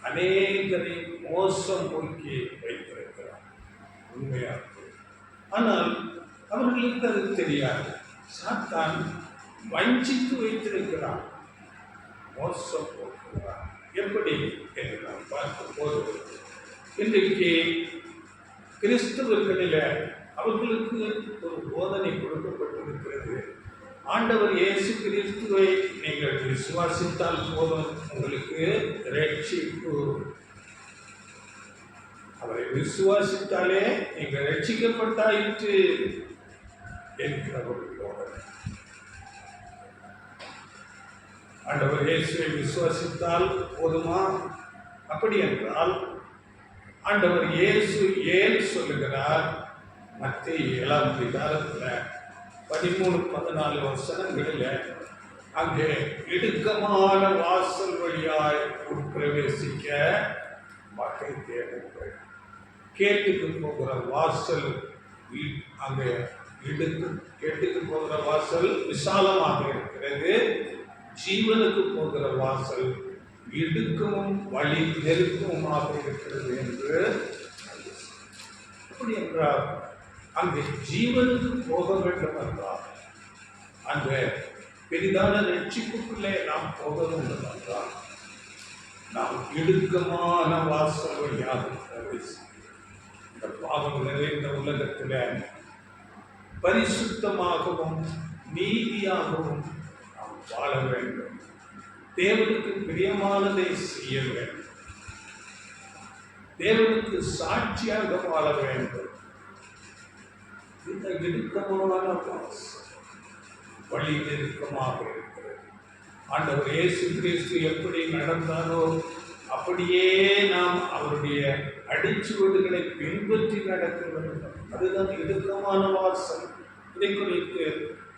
Speaker 1: அநேகரை மோசம் போக்கி வைத்திருக்கிறார், உண்மையாக. ஆனால் அவர்களுக்கு அது தெரியாது. சாத்தான் வஞ்சித்து வைத்திருக்கிறான், மோசம் போக்குகிறான். எப்படி என்று நாம் பார்க்கும்போது இன்றைக்கு கிறிஸ்தவர்களில் அவர்களுக்கு ஒரு போதனை கொடுக்கப்பட்டிருக்கிறது. ஆண்டவர் இயேசு கிறிஸ்துவை நீங்கள் விசுவாசித்தால் போதும், உங்களுக்கு ரட்சிப்பு. அவரை விசுவாசித்தாலே நீங்கள் ரட்சிக்கப்பட்டாயிற்று என்கிற ஒரு போதனை. ஆண்டவர் இயேசுவை விசுவாசித்தால் போதுமா? அப்படி என்றால் ஆண்டவர் இயேசு ஏன் சொல்லுகிறார்? மத்தேயு 7ஆம் அதிகாரத்தில் 13-14 வசனங்களில் அங்கே இடுக்கமான வாசல் வழியாய் உட்பிரவேசிக்க வகை தேடுங்கள். கேட்டுக்கு போகிற வாசல் அங்கே கேட்டுக்கு போகிற வாசல் விசாலமாக இருக்கிறது, ஜீவனுக்கு போகிற வாசல் இடுக்கமும் வழி நெருக்கமுமாக இருக்கிறது என்று. அப்படி என்றால் அங்கே ஜீவனுக்கு போக வேண்டும் என்றால், அந்த பெரிதான ரட்சிப்புக்குள்ளே நாம் போக வேண்டும் என்றால், நாம் இடுக்கமான வாசல் வழியாக இந்த பாவம் நிறைந்த உலகத்தில் பரிசுத்தமாகவும் நீதியாகவும் நாம் வாழ வேண்டும். தேவனுக்கு பிரியமானதை செய்ய வேண்டும். தேவனுக்கு சாட்சியாக வாழ வேண்டும். இந்த இடுக்கமான வழி நெருக்கமாக இருக்கிறது. ஆண்டவர் இயேசு கிறிஸ்து எப்படி நடந்தாரோ அப்படியே நாம் அவருடைய அடிச்சுவடுகளை பின்பற்றி நடக்க வேண்டும். அதுதான் இடுக்கமான வாசல். இதை குறித்து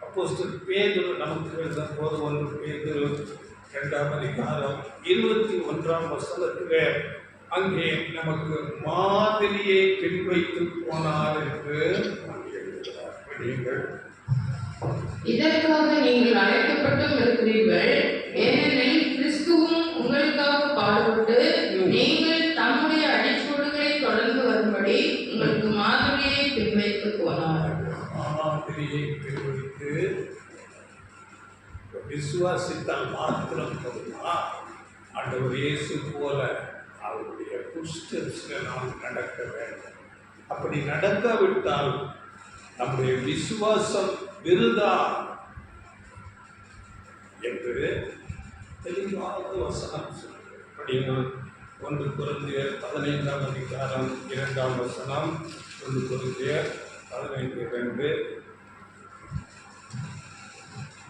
Speaker 1: அப்போஸ்தலர் பேதுரு நமக்கு எழுதும் போது 1 பேதுரு 2ஆம் அதிகாரம் 21ஆம் வசனத்திலே அங்கே நமக்கு மாதிரியை பின்வைத்து போனார் என்று எழுதுகிறார்.
Speaker 2: இதற்காக நீங்கள் அழைக்கப்பட்டும் இருக்கிறீர்கள். ஏனெனில் கிறிஸ்துவும் உங்களுக்காக பாடுபட்டு நீங்கள் தம்முடைய அடிச்சுவடுகளை தொடர்ந்து வரும்படி உங்களுக்கு மாதிரியை பின்வைத்து போனார்.
Speaker 1: மாதிரியை பின்வைத்து விசுவாசித்தால் மாத்திரம் போதுமா? ஆண்டவர் இயேசு போல அவருடைய ஃபுட்ஸ்டெப்ஸில் நாம் நடக்க வேண்டும். அப்படி நடக்காவிட்டால் நம்முடைய விசுவாசம் விருதா என்று தெளிவாக வசனம் சொல்கிறது. 1 கொரிந்தியர் 15ஆம் அதிகாரம் 2ஆம் வசனம். 1 கொரிந்தியர் 15:2.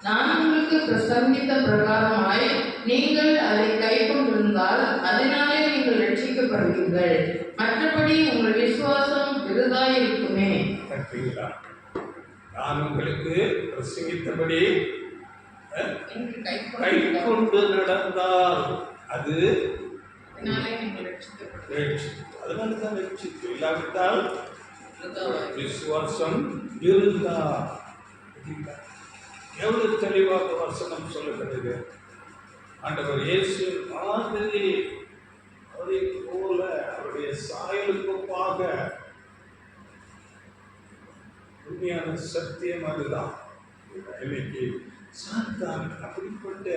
Speaker 2: நான் உங்களுக்கு பிரசங்கித்த பிரகாரமாய் நீங்கள் அதை கைக்கொண்டிருந்தால் அதனாலே நீங்கள் ரட்சிக்கப்படுவீர்கள். மற்றபடி உங்கள் விசுவாசம் விருதாயிருக்குமே.
Speaker 1: கற்றீங்களா? நான் உங்களுக்கு பிரசங்கித்தபடி கை கொண்டு நடந்தால் அது அதனால தான் ரட்சிப்பு. இல்லாவிட்டால் விசுவாசம் விருதா. எவ்வளவு தெளிவாக வசனம் சொல்லுகிறது. ஆண்டவர் இயேசு மாதிரி அவரை போல அவருடைய சாயலுக்கு ஒப்பாக உண்மையான சத்தியம் அதுதான். இன்னைக்கு சாத்தான் அப்படிப்பட்ட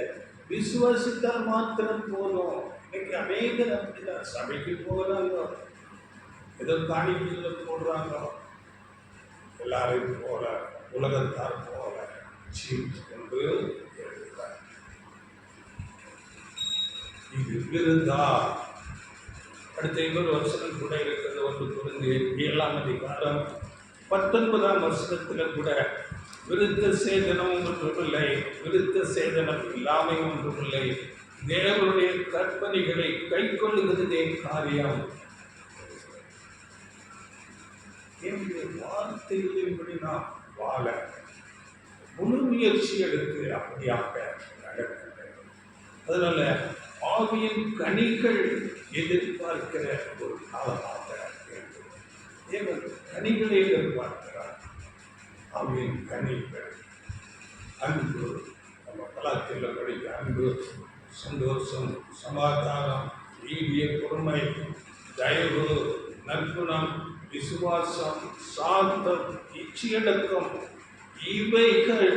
Speaker 1: விசுவாசித்தால் மாத்திரம் போதும். இன்னைக்கு அநேகர் அப்படிதான். சபைக்கு போகிறாங்க, ஏதோ காணிக்கையில போடுறாங்க, எல்லாரையும் போல உலகத்தார் போல சீட்டு கொண்டு எழுதுகிறார். இது விருந்தா. அடுத்த இன்னொரு வசனம் கூட இருக்கிறது. 1 கொரிந்தியர் 7ஆம் அதிகாரம் 19ஆம் வசனத்தில் கூட விருத்த சேதனம் ஒன்றுமில்லை, விருத்த சேதனம் இல்லாமை ஒன்றுமில்லை, தேவனுடைய கற்பனைகளை கை கொள்ளுகிறதே காரியம். என்னுடைய வார்த்தைகளின்படி நாம் வாழ முழு முயற்சி எடுத்து அப்படியாக நடக்க. அதனால ஆவியின் கனிகள் எதிர்பார்க்கிற ஒரு காலமாக தேவன் கனிகளை எதிர்பார்க்கிறார். ஆவியின் கனிகள் அன்பு, நம்ம கலாச்சார படிக்க அன்பு, சந்தோஷம், சமாதானம், நீடிய பொறுமை, தயவு, நற்குணம், விசுவாசம், சாந்தம், இச்சையடக்கம், இவைகள்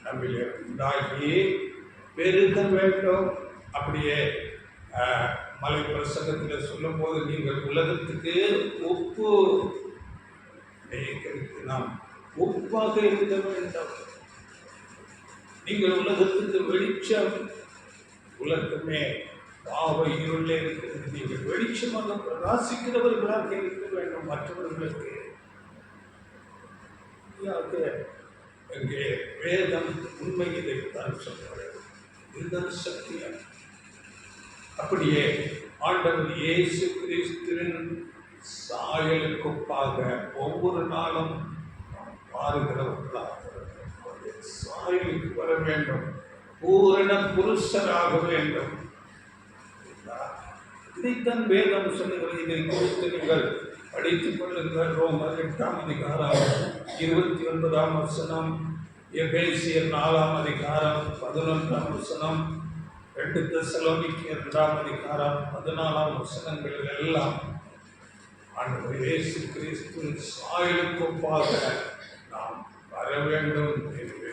Speaker 1: நம்மிலே உண்டாகி பெருக வேண்டும். அப்படியே மலை பிரசங்கத்தில் சொல்லும் போது நீங்கள் உலகத்துக்கு உப்பு, நாம் உப்பாக இருக்க வேண்டும். நீங்கள் உலகத்துக்கு வெளிச்சம். உலகமே பாவ இருளே இருக்கிறது. நீங்கள் வெளிச்சமாக பிரகாசிக்கிறவர்களாக இருக்க வேண்டும். மற்றவர்களுக்கு எங்கே வேதம் உண்மை இதைத்தான் சொல்கிறது. இதுதான் சத்தியம். அப்படியே ஆண்டவர் இயேசு கிறிஸ்துவின் சாயலுக்கு ஒப்பாக ஒவ்வொரு நாளும் மாறுகிறவர்களாக சாயலுக்கு வர வேண்டும். பூரண புருஷராக வேண்டும். இதைத்தான் வேதம் சொல்லுகிறது. இதை குறித்து நீங்கள் படித்துக் கொள்ளுங்கள். ரோமர் 8ஆம் அதிகாரம் 29ஆம் வசனம், எபேசியர் 4ஆம் அதிகாரம் 11ஆம் வசனம், 2 தெசலோனிக்கேயர் 2ஆம் அதிகாரம் 14ஆம் வசனங்கள் எல்லாம் ஆண்டவர் இயேசு கிறிஸ்துவின் சாயலுக்கு ஒப்பாக நாம் வர வேண்டும் என்று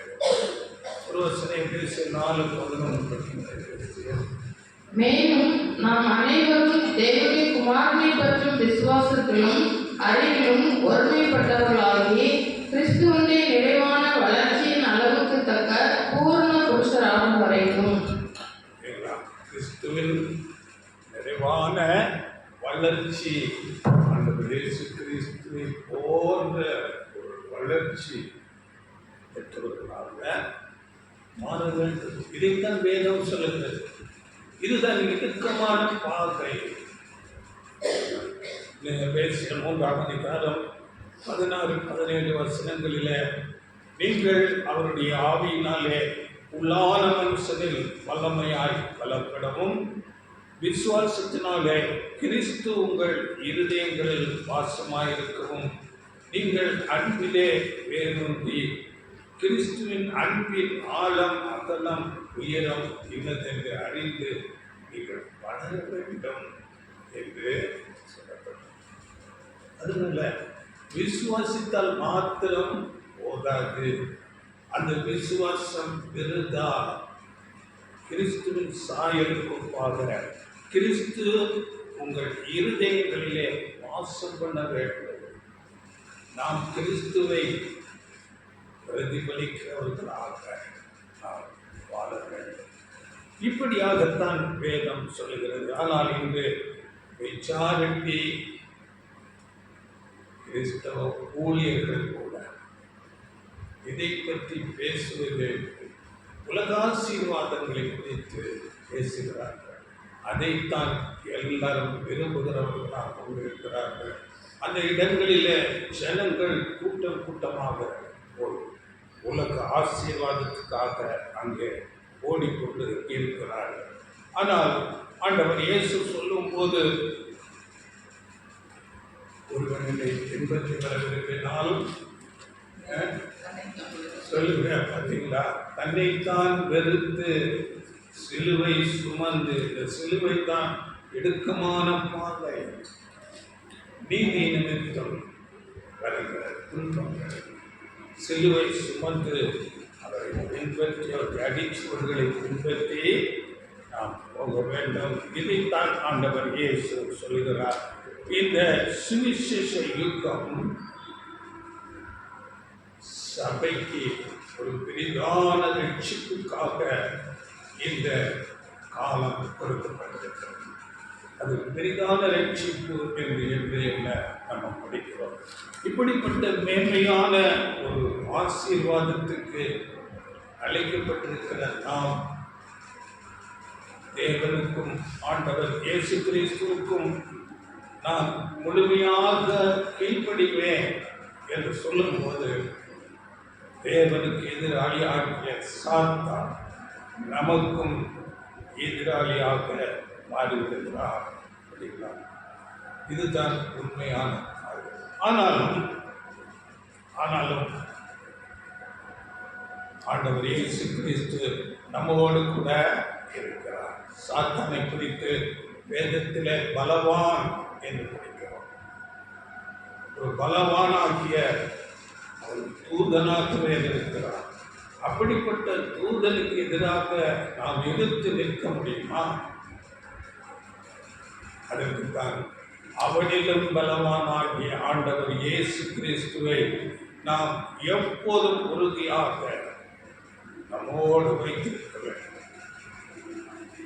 Speaker 1: ஒரு வசனம் எபேசியர் 4:11.
Speaker 2: மேலும் நாம் அனைவரும் தேவனுடைய குமாரனை பற்றும் விசுவாசத்திலும் அறிவிலும் ஒருமைப்பட்டவர்களாகி கிறிஸ்துவனுடைய நிறைவான வளர்ச்சியின் அளவுக்கு தக்க பூரண புருஷராகும் வரைக்கும்.
Speaker 1: கிறிஸ்துவின் நிறைவான வளர்ச்சி, ஆண்டவர் இயேசு கிறிஸ்துவை போன்ற ஒரு வளர்ச்சி பெற்றவர்களாக மாற வேண்டும். இதைத்தான் வேதம் சொல்லுகிறது. இதுதான் இறுக்கமான பாதை. எபேசியர் 3ஆம் அதிகாரம் 16-17 வசனங்களிலே நீங்கள் அவருடைய ஆவியினாலே உள்ளான மனுஷனில் வல்லமையாய் பலப்படவும் விசுவாசத்தினாலே கிறிஸ்து உங்கள் இருதயங்களில் வாசமாயிருக்கவும் நீங்கள் அன்பிலே வேரூன்றி கிறிஸ்துவின் அன்பின் ஆழம், அகலம், உயரம் இன்னதென்று அறிந்து நீங்கள் வளர வேண்டும் என்று சொல்லப்பட்டது. அதனால விசுவாசித்தால் மாத்திரம் போதாது. அந்த விசுவாசம் விருதா. கிறிஸ்துவின் சாயலுக்கு ஒப்பாக கிறிஸ்து உங்கள் இருதயங்களிலே வாசம் பண்ண வேண்டும். நாம் கிறிஸ்துவை பிரதிபலிக்கிறவர்களாக நாம் வாழ வேண்டும். இப்படியாகத்தான் வேதம் சொல்லுகிறது. ஆனால் இன்று மெஜாரிட்டி கிறிஸ்தவ ஊழியர்கள் கூட இதை பற்றி பேசுவது உலக ஆசீர்வாதங்களை குறித்து பேசுகிறார்கள். அதைத்தான் எல்லாரும் விரும்புகிறவர்களாக இருக்கிறார்கள். அந்த இடங்களிலே ஜனங்கள் கூட்டம் கூட்டமாக உலக ஆசீர்வாதத்துக்காக அங்கே ஓடிக்கொண்டு இருக்கிறார்கள். ஆனால் ஆண்டவர் இயேசு சொல்லும் போது, ஒருவனை பின்பற்றி வர விரும்பினாலும் சொல்லுங்க பார்த்தீங்களா, தன்னைத்தான் வெறுத்து சிலுவை சுமந்து, இந்த சிலுவை தான் இடுக்கமான பாதை, நீதி நிமித்தம் வருகிற துன்பங்கள், சிலுவை சுமந்து அவரை பின்பற்றி அவருடைய அடிச்சுவர்களை பின்பற்றி நாம் போக வேண்டும். இதைத்தான் ஆண்டவர் இயேசு சொல்கிறார். இந்த சுவிசேஷ யுகம் சபைக்கு ஒரு பெரிதான ரட்சிப்புக்காக இந்த காலம் கொடுக்கப்பட்டிருக்கிறது. அது பெரிதான ரட்சிப்பு என்று நம்ம படிக்கிறோம். இப்படிப்பட்ட மேன்மையான ஒரு ஆசீர்வாதத்துக்கு அழைக்கப்பட்டிருக்கிற நாம் தேவனுக்கும் ஆண்டவர் இயேசு கிறிஸ்துவுக்கும் நான் முழுமையாக கீழ்ப்படிவேன் என்று சொல்லும்போது, தேவனுக்கு எதிராளியாகிய சாத்தான் நமக்கும் எதிராளியாக மாறிவிடுகிறார். இதுதான் உண்மையான. ஆனாலும் ஆண்டவர் இயேசு கிறிஸ்து நம்மோடு கூட இருக்கிறார். சாத்தானை குறித்து வேதத்திலே பலவான் என்று படிக்கிறோம். ஒரு பலவானாகிய ஒரு தூதனாகவே இருக்கிறார். அப்படிப்பட்ட தூதனுக்கு எதிராக நாம் எதிர்த்து நிற்க முடியுமா? அதற்குத்தான் அவனிலும் பலவானாகிய ஆண்டவர் இயேசு கிறிஸ்துவை நாம் எப்போதும் உறுதியாக நம்மோடு வைத்திருக்க வேண்டும்.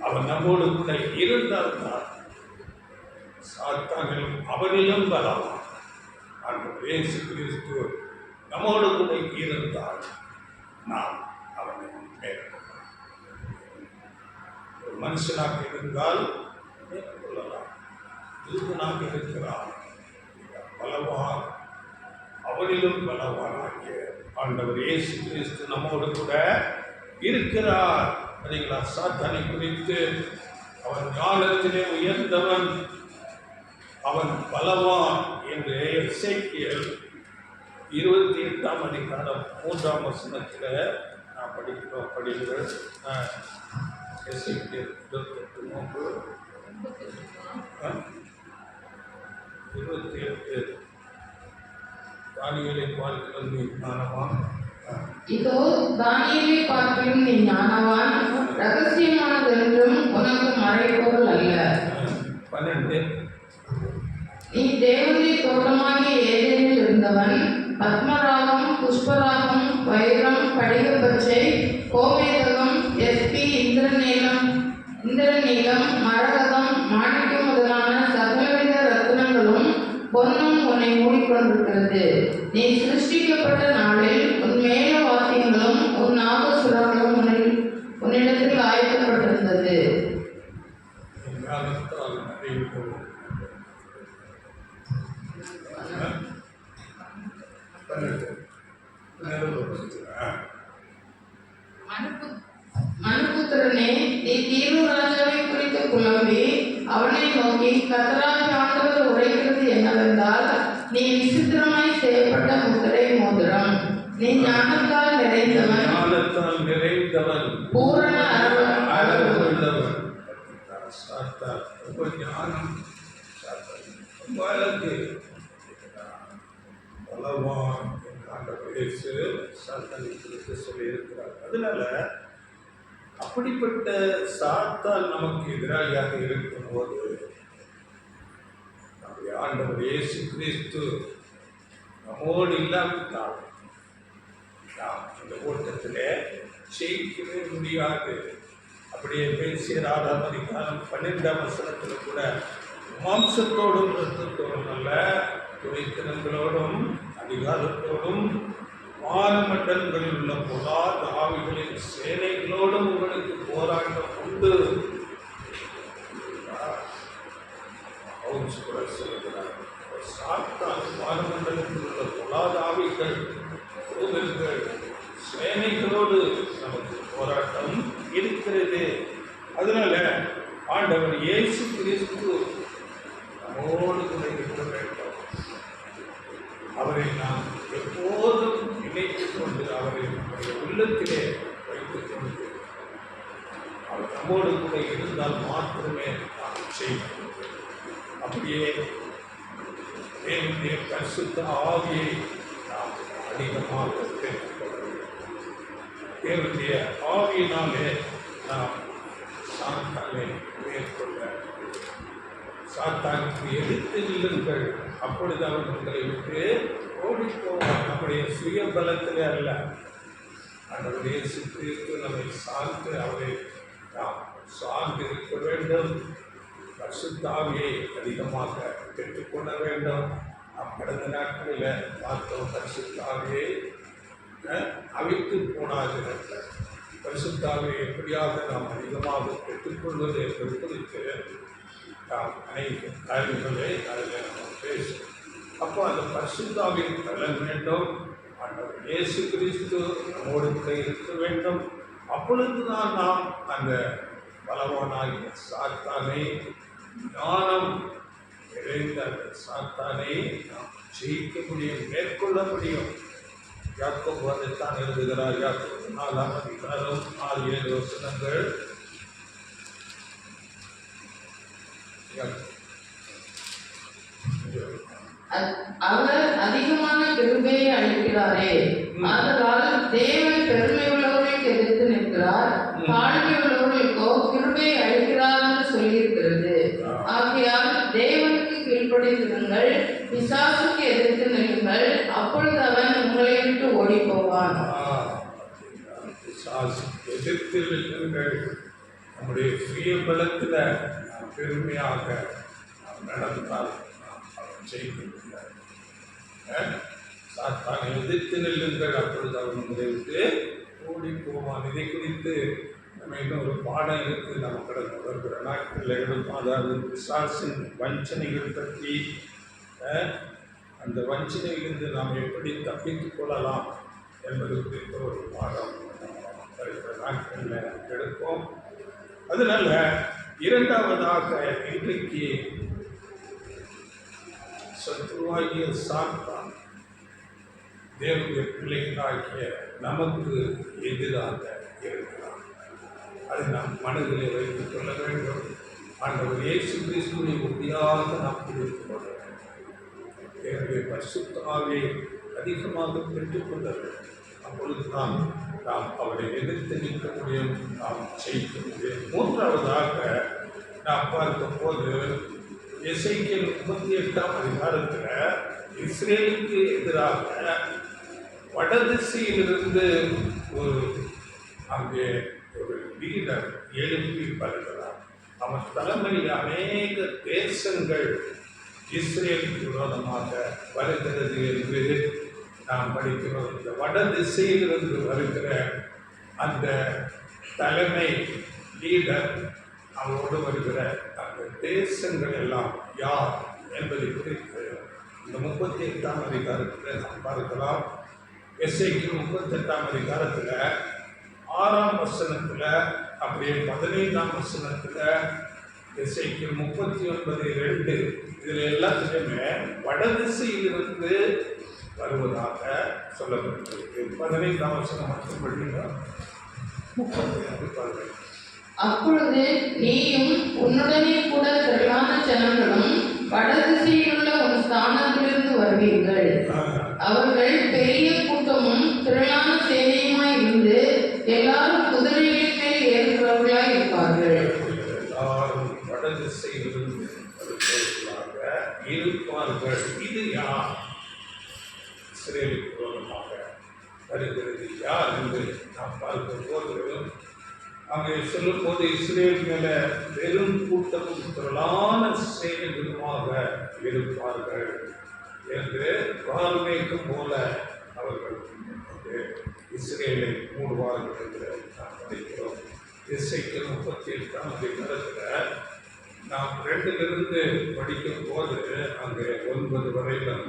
Speaker 1: அவன் நம்மோடு கூட இருந்தால்தான் சாத்தானிலும் அவனிலும் பலவான் ஆண்டவர் இயேசு கிறிஸ்து நம்மோடு கூட இருந்தால் நாம் அவனை மேற்கொள்ளலாம். ஒரு மனுஷனாக இருந்தால் மேற்கொள்ளலாம். தூதனாக இருக்கிறான் பலவான், அவனிலும் பலவானாகிய ஆண்டவர் இயேசு கிறிஸ்து நம்மோடு கூட இருக்கிறார். சரிங்களா? சாத்தானை குறித்து அவன் ஞானத்திலே உயர்ந்தவன், அவன் பலவான் என்று எசேக்கியேல் 28ஆம் அதிகாரம் 3ஆம் வசனத்தில் நான் படிக்கிறேன். எசேக்கியேல் 28 தானியேலை பார்க்கிறோம் நீ ஞானவான்.
Speaker 2: இதோ தானியேலை பார்க்கிறோம் நீ ஞானவான், ரகசியமானதென்றும் உனக்கு மறைபொருள் அல்ல.
Speaker 1: 12
Speaker 2: நீ தேவனுடைய தோட்டமாகிய ஏதேனில் இருந்தவன். பத்மராகம், புஷ்பராகம், வைரம், படிகப்பச்சை, கோமேதகம், எஸ்பி, இந்திரநீலம், மரகதம், மாணிக்கம் முதலான சகலவித ரத்தினங்களும் பொன்னும் உன்னை மூடிக்கொண்டிருக்கிறது. நீ சிருஷ்டிக்கப்பட்ட நாளில் உன் மேல வாத்தியங்களும் உன் நாகசுரங்களும் உன்னிடத்தில் ஆயத்தப்பட்டிருந்தது. மனுபுத்திரனே, நீ தீரு ராஜாவை குறித்து புலம்பி அவனை நோக்கி, கர்த்தராகிய ஆண்டவர் உரைக்கிறது என்னவென்றால், நீ விசித்திரமாய் செய்யப்பட்ட முத்திரை மோதிரம், நீ ஞானத்தால் நிறைந்தவன், பூரண அறிவுள்ளவன்.
Speaker 1: பலவான் சொல்லியிருக்கிறார். அதனால அப்படிப்பட்ட சாத்தான் நமக்கு எதிராளியாக இருக்கும்போது நம்முடைய ஆண்டவர் இயேசு கிறிஸ்து நம்மோடு இல்லாவிட்டால் நாம் இந்த ஓட்டத்தில் ஜெயிக்கவே முடியாது. அப்படியே பேசிய 6ஆம் அதிகாரம் 12ஆம் வசனத்தில் கூட மாம்சத்தோடும் இரத்தத்தோடும் அல்ல, துணைத்திறன்களோடும் அதிகாரத்தோடும் வானமண்டலங்களில் உள்ள பொல்லாத ஆவிகளின் சேனைகளோடும் உங்களுக்கு போராட்டம் உண்டு. சொல்லுகிறார், சாத்தான் வானமண்டலத்தில் உள்ள பொல்லாத ஆவிகள் தூதர்கள் சேனைகளோடு நமக்கு போராட்டம் இருக்கிறது. அதனால ஆண்டவர் இயேசு கிறிஸ்து நம்மோடு கூட இருக்க வேண்டும். அவரை நாம் எப்போதும் நினைத்துக் கொண்டு அவரை நம்முடைய உள்ளத்திலே வைத்துக் கொண்டு அவர் நம்மோடு கூட இருந்தால் மாத்திரமே நாம் செய்வோம். அப்படியே தேவனுடைய பரிசுத்த ஆவியை நாம் அதிகமாக பெற்றுக்கொள்ள வேண்டும். தேவனுடைய ஆவியினாலே நாம் சாத்தானை மேற்கொள்ள, சாத்தானுக்கு எதிர்த்து நில்லுங்கள், அப்பொழுது அவன் உங்களை விட்டு ஓடிப்போவான். நம்முடைய சுய பலத்திலே அல்ல, ஆண்டவர் இயேசு கிறிஸ்து நம்மை சார்ந்து அவரை நாம் சார்ந்து இருக்க வேண்டும். பரிசுத்த ஆவியை அதிகமாக பெற்றுக்கொள்ள வேண்டும். கடந்த நாட்களில் பார்த்தோம், பரிசுத்த ஆவியை அவித்து போனாது. பரிசுத்த ஆவியை எப்படியாக நாம் அதிகமாக பெற்றுக்கொள்வது என்பது குறித்து நாம் அனைத்து காரியங்களை அதில் நாம் பேசுவோம். அப்போ அந்த பரிசுத்த ஆவியின் பலன் வேண்டும். ஆண்டவர் இயேசு கிறிஸ்து நம்மோடு கூட இருக்க வேண்டும். அப்பொழுதுதான் நாம் அந்த பலவானாகிய சாத்தானை, ஞானம் நிறைந்த அந்த சாத்தானை நாம் ஜெயிக்க முடியும், மேற்கொள்ள முடியும். யாக்கோபு அதைத்தான் எழுதுகிறார். யாக்கோபு 4ஆம் அதிகாரம் 6-7 வசனங்கள்.
Speaker 2: அவர் அதிகமான கிருபையை அளிக்கிறாரே, ஆதலால் தேவன் பெருமை உள்ளவர்களுக்கு எதிர்த்து நிற்கிறார், தாழ்மை உள்ளவர்களுக்கோ கிருபையை அளிக்கிறார் என்று சொல்லியிருக்கிறது. ஆகையால் தேவனுக்கு கீழ்ப்படிந்திருங்கள், பிசாசுக்கு எதிர்த்து நிற்குங்கள், அப்பொழுது அவன் உங்களை விட்டு ஓடி போவான்.
Speaker 1: எதிர்த்து நிற்குங்கள். நம்முடைய சுய பலத்தில் பெருமையாக நடந்தால் செய்கின்றனர். சாத்தானை எதிர்த்து நில்லுங்கள், அப்பொழுது அவன் உங்களை விட்டு ஓடி போவான். இதை குறித்து நம்ம இன்னொரு பாடம் இருக்கு. நம்ம கடந்த வருகிற நாட்களில் எடுப்போம். அதாவது பிசாசின் வஞ்சனைகள் பற்றி, அந்த வஞ்சனையிலிருந்து நாம் எப்படி தப்பித்துக் கொள்ளலாம் என்பது குறித்த ஒரு பாடம் வருகிற நாட்களில் எடுப்போம். அதனால இரண்டாவதாக இன்றைக்கு சத்துருவாகிய சாத்தான் தேவனுடைய பிள்ளைகளாகிய நமக்கு எதிராக இருக்கிறார். அதை நாம் மனதிலே வைத்துக் கொள்ள வேண்டும். ஆண்டவர் இயேசு கிறிஸ்துவை உறுதியாக நாம் பிடித்துக் கொள்ள வேண்டும். தேவனுடைய பரிசுத்த ஆவியை அதிகமாக பெற்றுக்கொள்ள வேண்டும். அப்பொழுதுதான் நாம் அவரை எதிர்த்து நிற்க முடியும், நாம் ஜெயிக்க முடியும். மூன்றாவதாக நாம் பார்க்கும் போது எசேக்கியேல் 38ஆம் அதிகாரத்தில் இஸ்ரேலுக்கு எதிராக வடதிசையிலிருந்து அங்கே ஒரு லீடர் எழுப்பி வருகிறார். அவன் தலைமையில் அநேக தேசங்கள் இஸ்ரேலுக்கு விரோதமாக வருகிறது என்று நாம் படிக்கிறோம். இந்த வட திசையிலிருந்து வருகிற அந்த தலைமை லீடர், அவரோடு வருகிற அந்த தேசங்கள் எல்லாம் யார் என்பதை குறித்து இந்த 38ஆம் அதிகாரத்தில் நாம் பார்க்கலாம். எசேக்கியேல் 38ஆம் அதிகாரத்தில் 6ஆம் வசனத்தில், அப்படியே 15ஆம் வசனத்தில், எசேக்கியேல் 39:2 இதில் எல்லாத்துலேயுமே வடதிசையிலிருந்து வருவதாக சொல்லப்பட்டிருக்கு. 15ஆம் வசனம் மட்டும் படிங்க. 30
Speaker 2: அப்பொழுது நீயும் உன்னுடனே கூட திரளான ஜனங்களும் வடதிசையில் உள்ள உன் ஸ்தானத்திலிருந்து வருவீர்கள். அவர்கள் பெரிய கூட்டமும் திரளான சேனையுமாய் இருந்து எல்லாரும் குதிரைகளின் மேல் ஏறுகிறவர்களாய் இருப்பார்கள்.
Speaker 1: எல்லாரும் வடதிசையிலிருந்து இருப்பார்கள். இது யார்? இஸ்ரேலுக்கு விரோதமாக வருகிறது யார் என்று நாம் பார்க்கும் போது அங்கே சொல்லும் போது இஸ்ரேல் மேல பெரும் கூட்டமும் திரளான சேனைகளுமாக இருப்பார்கள் என்று வால்மீகம் போல அவர்கள் இஸ்ரேலை மூடுவார்கள் என்று நாம் படிக்கிறோம். எசேக்கியேல் 38ஆம் அதிகாரத்தில் நாம் 2லிருந்து படிக்கும் போது அங்கே 9 வரையிலும்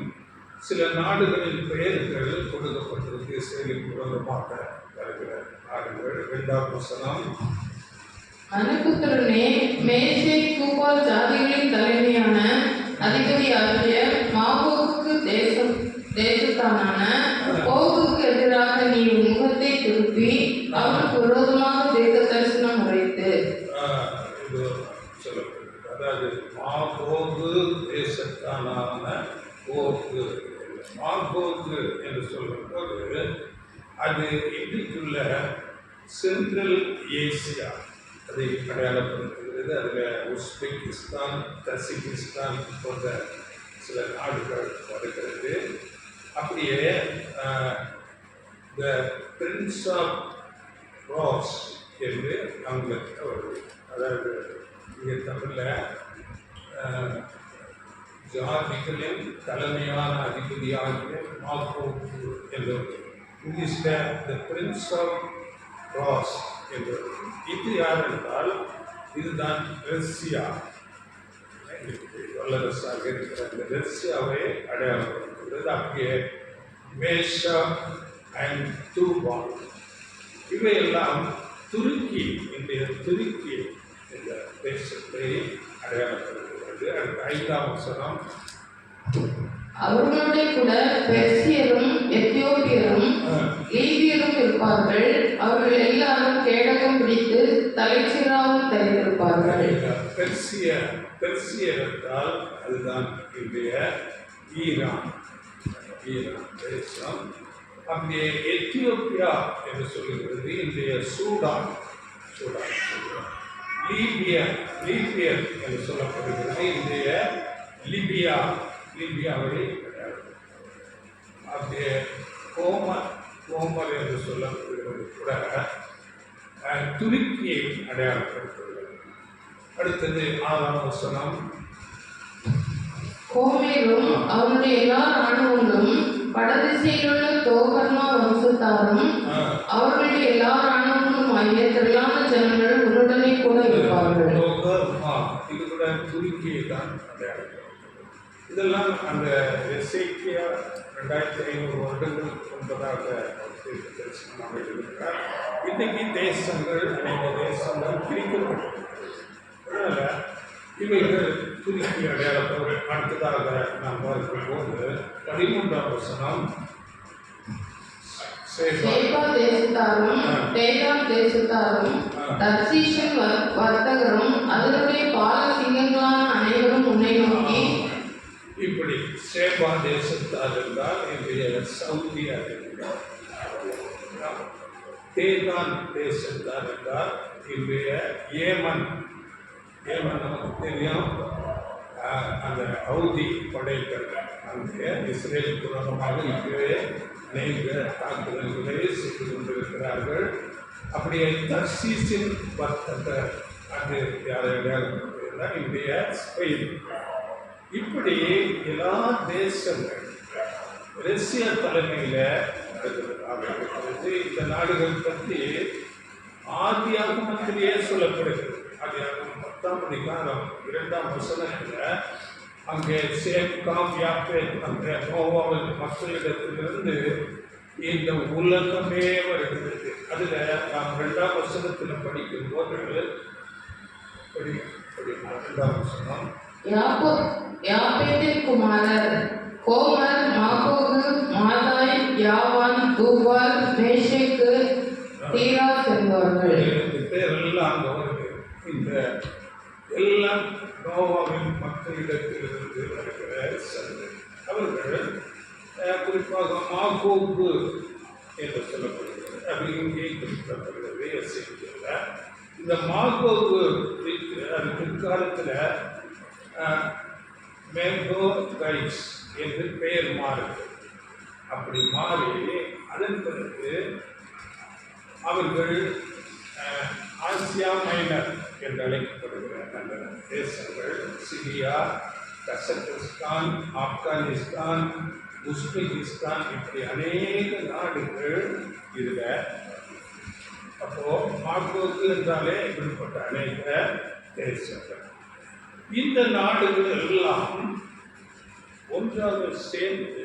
Speaker 1: சில நாடுகளின் பெயர்கள் கொடுக்கப்பட்டிருக்கு. இஸ்ரேலுக்கு விரோதமாக வருகிற நாடுகள். 2ஆம் வசனம்,
Speaker 2: மனுபுத்திரனே, மேசேக் தூபால் ஜாதிகளின் தலைமையான அதிபதியாகிய மாகோகுக்கு தேசத்தானான கோகுக்கு எதிராக நீ உன் முகத்தை திருப்பி அவனுக்கு விரோதமாக தீர்க்க தரிசனம் உரைத்து.
Speaker 1: இது சொல்லப்படுகிறது. அதாவது மாகோகு தேசத்தானான கோகு. மாகோகு என்று சொல்லும்போது அது இன்றைக்குள்ள சென்ட்ரல் ஏசியா அதை அடையாளப்படுத்துகிறது. அதில் உஸ்பெகிஸ்தான், தஜிகிஸ்தான் போன்ற சில நாடுகள் வருகிறது. அப்படியே த பிரின்ஸ் ஆஃப் ராஸ் என்று ஆங்கிலத்தில் வருது. அதாவது இங்கே தமிழில் ஜாதிகளின் தலைமையான அதிபதியாகிய மாகோகு என்று இங்கிலீஷில் த பிரின்ஸ் ஆஃப் ராஸ் என்று. இது யார் என்றால் இதுதான் ரஷ்யா. வல்லரசாக இருக்கிற இந்த ரஷ்யாவை அடையாளப்படுத்துகிறது. அப்படியே மேஷா அண்ட் தூபால் இவையெல்லாம் துருக்கி, இன்றைய துருக்கி என்ற தேசத்தை அடையாளப்படுத்துகிறது. அடுத்த 5ஆம் வசனம்,
Speaker 2: அவர்களுடைய கூட பெர்சியரும் எத்தியோப்பியரும் லீபியரும் இருப்பார்கள். அவர்கள் எல்லாரும் கேடகம் பிடித்து தலைச்சிராவும் தெரிந்திருப்பார்கள்.
Speaker 1: பெர்சியர் என்றால் அதுதான் இன்றைய ஈரான் தேசம். அப்படியே எத்தியோப்பியா என்று சொல்லுகிறது இன்றைய சூடான். லீபியர் என்று சொல்லப்படுகிறது இன்றைய லிபியாவை அப்படியே கோமர் என்று சொல்லப்படுகிறது கூட துருக்கியை அடையாளப்படுத்துகிறது. அடுத்தது 6ஆம் வசனம்,
Speaker 2: கோமேரும் அவனுடைய எல்லா இராணுவங்களும் வடதிசையிலுள்ள தோகர்மா வம்சத்தாரும் அவர்களுடைய எல்லா இராணுவங்களும் ஆகிய திரளான ஜனங்கள் உன்னுடனே கூட இருப்பார்கள்.
Speaker 1: இது கூட துருக்கியை தான் அடையாளப்படுத்துகிறது. இதெல்லாம் அந்த எசேக்கியா 2500 வருடங்களுக்கு முன்பதாக தரிசனமாக இருக்கிறார். இன்றைக்கு தேசங்கள், அநேக தேசங்கள் பிரிக்கப்பட்டிருக்கிறது. அதனால் இவைகள் துருக்கி அடையாளப்படும். அடுத்ததாக நாம் பார்க்கும்போது 13ஆம் வசனம்,
Speaker 2: சேபா தேசத்தாரும் தேகாம் தேசத்தாரும் தர்சீஷின் வர்த்தகரும் அதனுடைய பால சிங்கங்களான அனைவரும் உன்னை நோக்கி.
Speaker 1: இப்படி சேபா தேசத்தார் என்றால் இன்றைய சவுதி அரேபியா, தேகான் தேசத்தார் என்றால் இன்றைய ஏமன் நமக்கு தெரியும். அந்த ஹவுதி படைகள் அங்கே இஸ்ரேல் புறமாக இப்பவே அநேக தாக்குதல்களை செய்து கொண்டிருக்கிறார்கள். அப்படியே தர்சீசின் வர்த்தகர் அது யாரையால் இன்றைய ஸ்பெயின். இப்படி எல்லா தேசங்கள் ரஷ்யா தலைமையில் நடக்கிறது. இந்த நாடுகள் பற்றி ஆதியாகமத்திலேயே சொல்லப்படுகிறது. ஆதியாகமம் 10ஆம் அதிகாரம் 2ஆம் வசனத்தில் அங்கே சேம் காம் யாப்பேத் அந்த நோவாவின் மக்களிடத்திலிருந்து இந்த உலகமே வருகிறது. அதில் நாம் 2ஆம் வசனத்தில் படிக்கும்போது 2ஆம் வசனம்,
Speaker 2: யாப்பேத்தின் குமாரர் கோமர், மாகோகு, மாதாய், யாவான், தூபால், மேஷேக்கு, தீராஸ் என்பவர்கள்.
Speaker 1: இந்த பேரெல்லாம் அங்கே வருது. இந்த எல்லாம் நோவாவின் மக்களிடத்திலிருந்து வருகிற சந்ததி. அவர்கள் குறிப்பாக மாகோகு என்று சொல்லப்படுகிறது. அப்படி இங்கே குறிப்பிடப்படுகிறது எசேக்கியேலில். இந்த மாகோகு அது பிற்காலத்தில் மேகோ கைஸ் என்று பெயர் மாறுது. அப்படி மாறி அதன் பிறகு அவர்கள் ஆசியா மைனர் என்று அழைக்கப்படுகிற அந்த தேசங்கள் சிரியா, கசகஸ்தான், ஆப்கானிஸ்தான், உஸ்பெகிஸ்தான், இப்படி அநேக நாடுகள் இதில். அப்போ மார்க்கோக்கு என்றாலே இப்படிப்பட்ட அநேக தேசங்கள். இந்த நாடுகள் எல்லாம் ஒன்றாக சேர்ந்து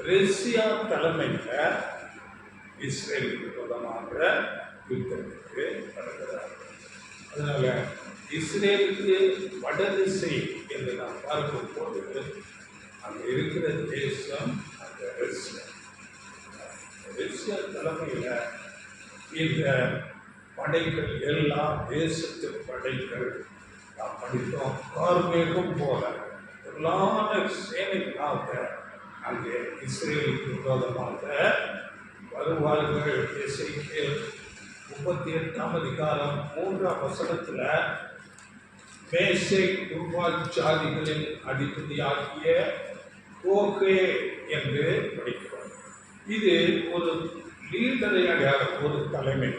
Speaker 1: ரஷ்யா தலைமையில் இஸ்ரேலுக்கு விரோதமாக யுத்தத்துக்கு நடக்கிறார்கள். அதனால இஸ்ரேலுக்கு வடதிசை என்று நாம் பார்க்கும் போது அங்கே இருக்கிற தேசம் அந்த ரஷ்யா. ரஷ்யா தலைமையில் இந்த படைகள் எல்லா தேசத்து படைகள் நாம் படித்தோம். கார்மேகம் போல எல்லா சேனைகளாக அங்கே இஸ்ரேலுக்கு விரோதமாக வருவார்கள். எசேக்கியேல் 38ஆம் அதிகாரம் 3ஆம் வசனத்தில் மேசேக் துர்வால் ஜாதிகளின் அதிபதியாகிய கோகே என்று படிக்கிறோம். இது ஒரு லீடரை அடையாளம், ஒரு தலைமை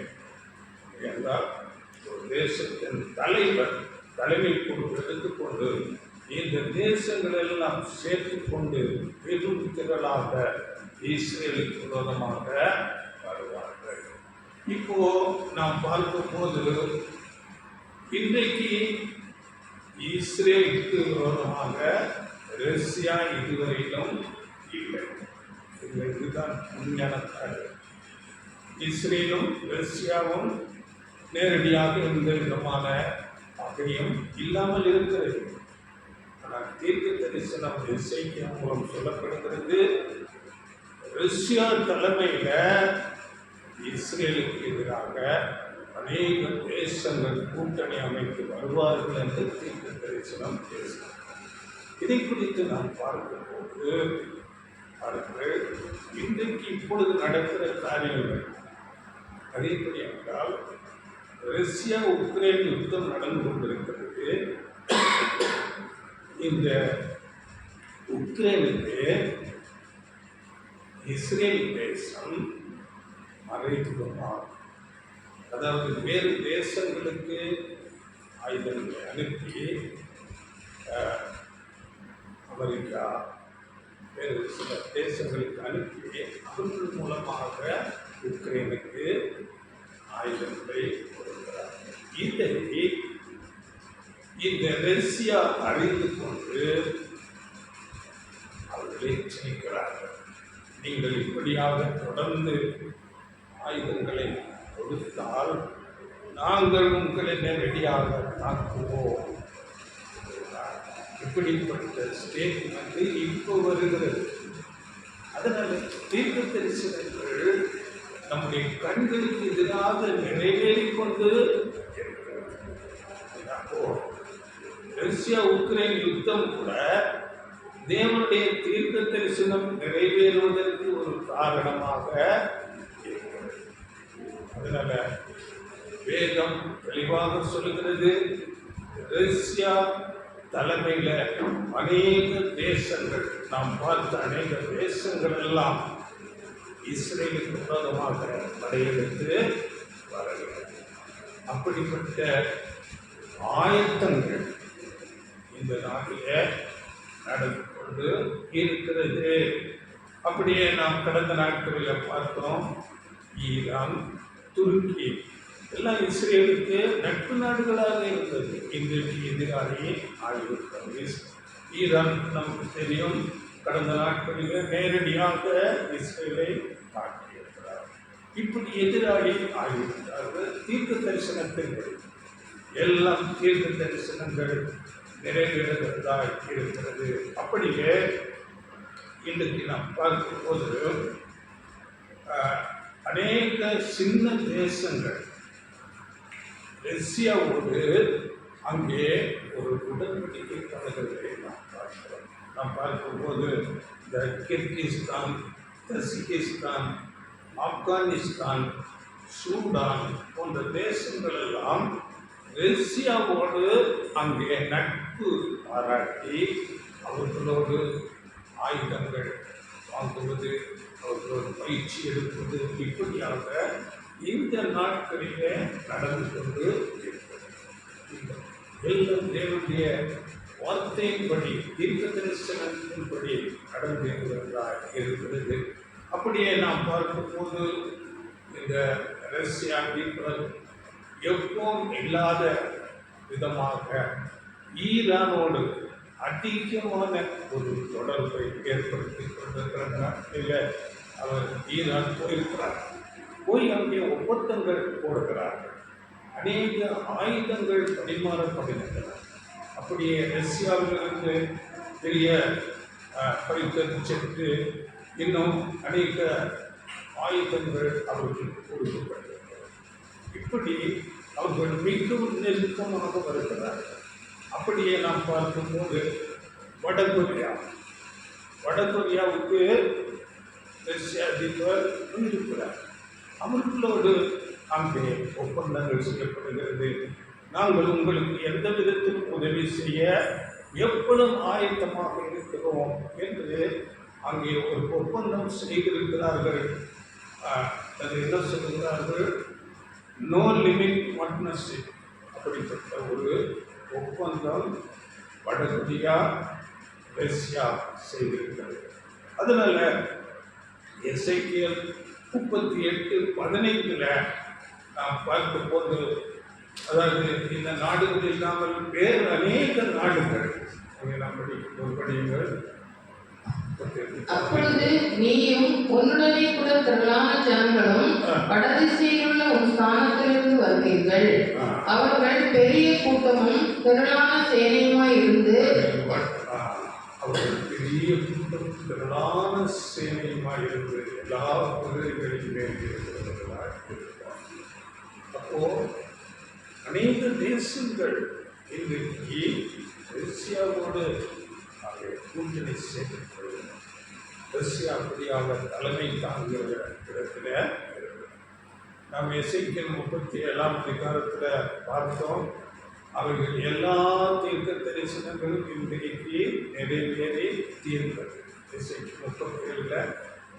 Speaker 1: என்றால் ஒரு தேசத்தின் தலைவர் தலைமை பொறுப்பு எடுத்துக்கொண்டு இந்த தேசங்கள் எல்லாம் சேர்த்து கொண்டு பெரும் திரளாக இஸ்ரேலுக்கு விரோதமாக வருவார்கள். இப்போ நாம் பார்க்கும் போது இன்றைக்கு இஸ்ரேலுக்கு விரோதமாக ரஷ்யா இதுவரையிலும் இல்லை. இதுதான் உண்மையான காரணம். இஸ்ரேலும் ரஷ்யாவும் நேரடியாக எந்த விதமான பகையும் இல்லாமல் இருக்கிறது. ஆனால் தீர்க்க தரிசனம் எசேக்கியா மூலம் சொல்லப்படுகிறது, ரஷ்யா தலைமையில் இஸ்ரேலுக்கு எதிராக அநேக தேசங்கள் கூட்டணி அமைத்து வருவார்கள் என்று தீர்க்க தரிசனம் பேசுகிறது. இதை குறித்து நாம் பார்க்கும்போது அவர்கள் இன்றைக்கு இப்பொழுது நடக்கிற காரியங்கள் அது எப்படி என்றால், ரஷ்யா உக்ரைன் யுத்தம் நடந்து கொண்டிருக்கிறது. இந்த உக்ரைனுக்கு இஸ்ரேல் தேசம் மறைமுகமாக, அதாவது வேறு தேசங்களுக்கு ஆயுதங்களை அனுப்பி அமெரிக்கா வேறு சில தேசங்களுக்கு அனுப்பி அவர்கள் மூலமாக உக்ரைனுக்கு ஆயுதங்களை கொடுக்கிறார்கள். இதை இந்த ரஷ்யா அறிந்து கொண்டு அவர்களை எச்சரிக்கிறார்கள். நீங்கள் இப்படியாக தொடர்ந்து ஆயுதங்களை கொடுத்தால் நாங்கள் உங்களை நேரடியாக தாக்குவோம். இப்படிப்பட்ட ஸ்டேட்மெண்ட் இப்போ வருகிறது. அதனால தீர்க்க தரிசனங்கள் நம்முடைய கண்களுக்கு எதிராக நிறைவேறிக் கொண்டு ரஷ்யா உக்ரைன் யுத்தம் கூட தேவனுடைய தீர்க்க தரிசனம் நிறைவேறுவதற்கு ஒரு காரணமாக இருக்கிறது. அதனால வேதம் தெளிவாக சொல்லுகிறது, ரஷ்யா தலைமையில அநேக தேசங்கள், நாம் பார்த்த அநேக தேசங்கள் எல்லாம் இஸ்ரேலுக்கு விரோதமாக படையெடுத்து வருகிறது. அப்படிப்பட்ட ஆயத்தங்கள் இந்த நாட்டிலே நடந்து கொண்டு இருக்கிறது. அப்படியே நாம் கடந்த நாட்களில் பார்த்தோம், ஈரான், துருக்கி எல்லாம் இஸ்ரேலுக்கு நட்பு நாடுகளாக இருந்தது. இன்றைக்கு எதிராளி ஆகிவிட்டது. ஈரான் நமக்கு தெரியும், கடந்த நாட்களில் நேரடியாக இஸ்ரேலை தாக்கியிருக்கிறார். இப்படி எதிராளி ஆகிவிட்டார்கள். தீர்க்க தரிசனத்தின் எல்லாம் தீர்க்க தரிசனங்கள் நிறைவேறுகிறதா இருக்கிறது. அப்படியே இன்றைக்கு நாம் பார்க்கும்போது அநேக சின்ன தேசங்கள் ரஷ்யாவோடு அங்கே ஒரு உடன்படிக்கை படுகிறதை நாம் பார்க்கிறோம். நாம் பார்க்கும்போது இந்த கிர்கிஸ்தான், தஜிகிஸ்தான், ஆப்கானிஸ்தான், சூடான் போன்ற தேசங்கள் எல்லாம் ரஷ்யாவோடு அங்கே நட்பு பாராட்டி அவர்களோடு ஆயுதங்கள் வாங்குவது, அவர்களோடு பயிற்சி எடுப்பது, இப்படியாக இந்த நாட்களிலே நடந்து கொண்டு இருக்கிறது. எல்லாம் தேவனுடைய வார்த்தையின்படி தீர்க்க தரிசனத்தின்படி நடந்து இருக்கிறது. அப்படியே நாம் பார்க்கும்போது இந்த ரஷ்யா மீட்பர் எப்பவும் இல்லாத விதமாக ஈரானோடு அதிகமான ஒரு தொடர்பை ஏற்படுத்தி கொண்டிருக்கிற நாட்டில் அவர் ஈரான் போயிருக்கிறார். போய் அங்கே ஒப்பந்தங்கள் போடுகிறார்கள். அநேக ஆயுதங்கள் பரிமாறப்படுகின்றன. அப்படியே ரஷ்யாவிலிருந்து பெரிய பரிசு சென்று இன்னும் அநேக ஆயுதங்கள் அவர்களுக்கு கொடுக்கப்படுகின்றன. இப்படி அவர்கள் மிகவும் நெருக்கமாக வருகிறார்கள். அப்படியே நாம் பார்க்கும்போது வடகொரியாவுக்கு ரஷ்யா அதிபர் இருக்கிறார். அவர்களோடு அங்கே ஒப்பந்தங்கள் செய்யப்படுகிறது. நாங்கள் உங்களுக்கு எந்த விதத்தில் உதவி செய்ய எப்பொழுதும் ஆயத்தமாக இருக்கிறோம் என்று அங்கே ஒரு ஒப்பந்தம் செய்திருக்கிறார்கள். அது என்ன சொல்கிறார்கள்? No limit partnership. அப்படிப்பட்ட ஒரு ஒப்பந்தம் வடகொரியா ரஷ்யா செய்திருக்கிறது. அதனால எசேக்கியேல் 38:15 நாம் பார்க்கும்போது, அதாவது இந்த நாடுகள் இல்லாமல் வேறு அநேக நாடுகள் நாம் படியுங்கள்.
Speaker 2: அப்பொழுது நீயும் உன்னுடனே கூட திரளான ஜனங்களும் வடதிசையிலுள்ள உன் ஸ்தானத்திலிருந்து வருவீர்கள். அவர்கள் பெரிய கூட்டமும் திரளான சேனையுமாய் இருந்து
Speaker 1: எல்லா பகுதிகளிலுமே அப்போ அநேக தேசங்கள் இன்றைக்கு ரஷ்யாவோடு கூட்டணி சேர்க்கப்படுகிறது. ரஷ்யா அப்படியாக தலைமை தாங்குகிற இடத்துல நாம் எசேக்கியேல் 37 பார்த்தோம். அவர்கள் எல்லா தீர்க்க தரிசனங்களும் இன்றைக்கு நிறைவேறி தீர்ந்தது. எசேக்கியேல் 37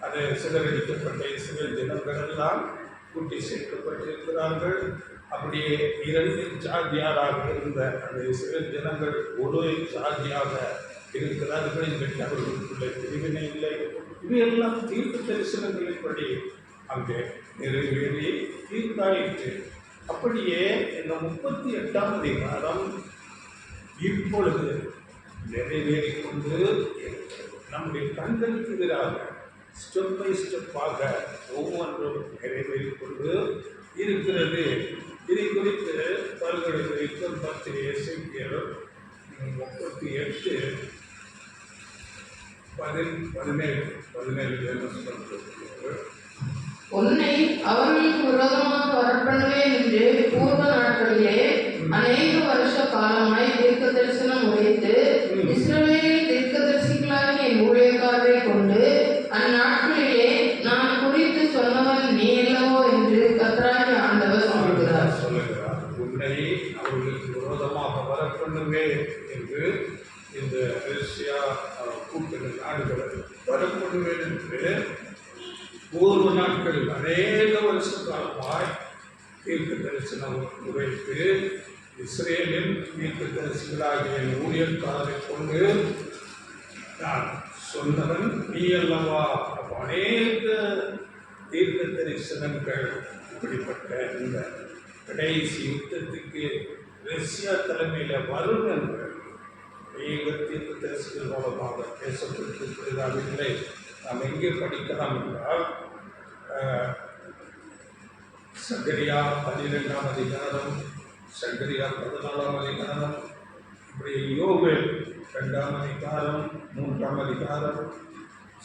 Speaker 1: அது சிதறடிக்கப்பட்ட இஸ்ரவேல் ஜனங்கள் எல்லாம் கூட்டி சேர்க்கப்பட்டிருக்கிறார்கள். அப்படியே 2 ஜாதியாராக இருந்த அந்த இஸ்ரவேல் ஜனங்கள் ஒரு ஜாதியாக இருக்கிறார்கள். இன்றைக்கு அவர்களுக்குள்ள பிரிவினை இல்லை. இவையெல்லாம் தீர்க்க தரிசனங்களின்படி அங்கே நிறைவேறி தீர்ந்தாயிற்று. அப்படியே இந்த 38ஆம் அதிகாரம் இப்பொழுது நிறைவேறி கொண்டு நம்முடைய கண்களுக்கு எதிராக ஸ்டெப் பை ஸ்டெப்பாக ஒவ்வொன்றும் நிறைவேறி கொண்டு இருக்கிறது. இதை குறித்து பல்கலை வைக்கும் 10 எசேக்கியேல் 38:17
Speaker 2: உன்னை அவர்களுக்கு விரோதமாக வரப்பண்ணுவேன் என்று பூர்வ நாட்களிலே அநேக வருஷ காலமாய் தீர்க்க தரிசனம் உரைத்து இஸ்ரவேலில் தீர்க்கதரிசிகளாகிய என் ஊழியக்காரரை கொண்டு அந்நாட்களிலே நான் குறித்து சொன்னவன் நீ அல்லவோ என்று கர்த்தராகிய ஆண்டவர் சொல்கிறார்.
Speaker 1: உன்னை அவர்களுக்கு விரோதமாக வரப்பண்ணுவேன் என்று இந்த ரஷ்யா கூட்டணி நாடுகள் வரப்படுவேன் என்று பூர்வ நாட்கள் அநேக வருஷ காலமாய் தீர்க்க தரிசனம் உரைத்து இஸ்ரேலின் தீர்க்க தரிசிகளாகிய ஊழியக்காரரை கொண்டு நான் சொன்னவன் நீ அல்லவா. அநேக தீர்க்க தரிசனங்கள் இப்படிப்பட்ட இந்த கடைசி யுத்தத்துக்கு ரஷ்யா தலைமையில் வரும் என்று அநேக தீர்க்க தரிசிகள் மூலமாக பேசப்பட்டிருக்கிறார்களே. நாம் எங்கே படிக்கலாம் என்றால் சகரியா 12ஆம் அதிகாரம், சகரியா 14ஆம் அதிகாரம், இப்படி யோவேல் 2ஆம் அதிகாரம், 3ஆம் அதிகாரம்,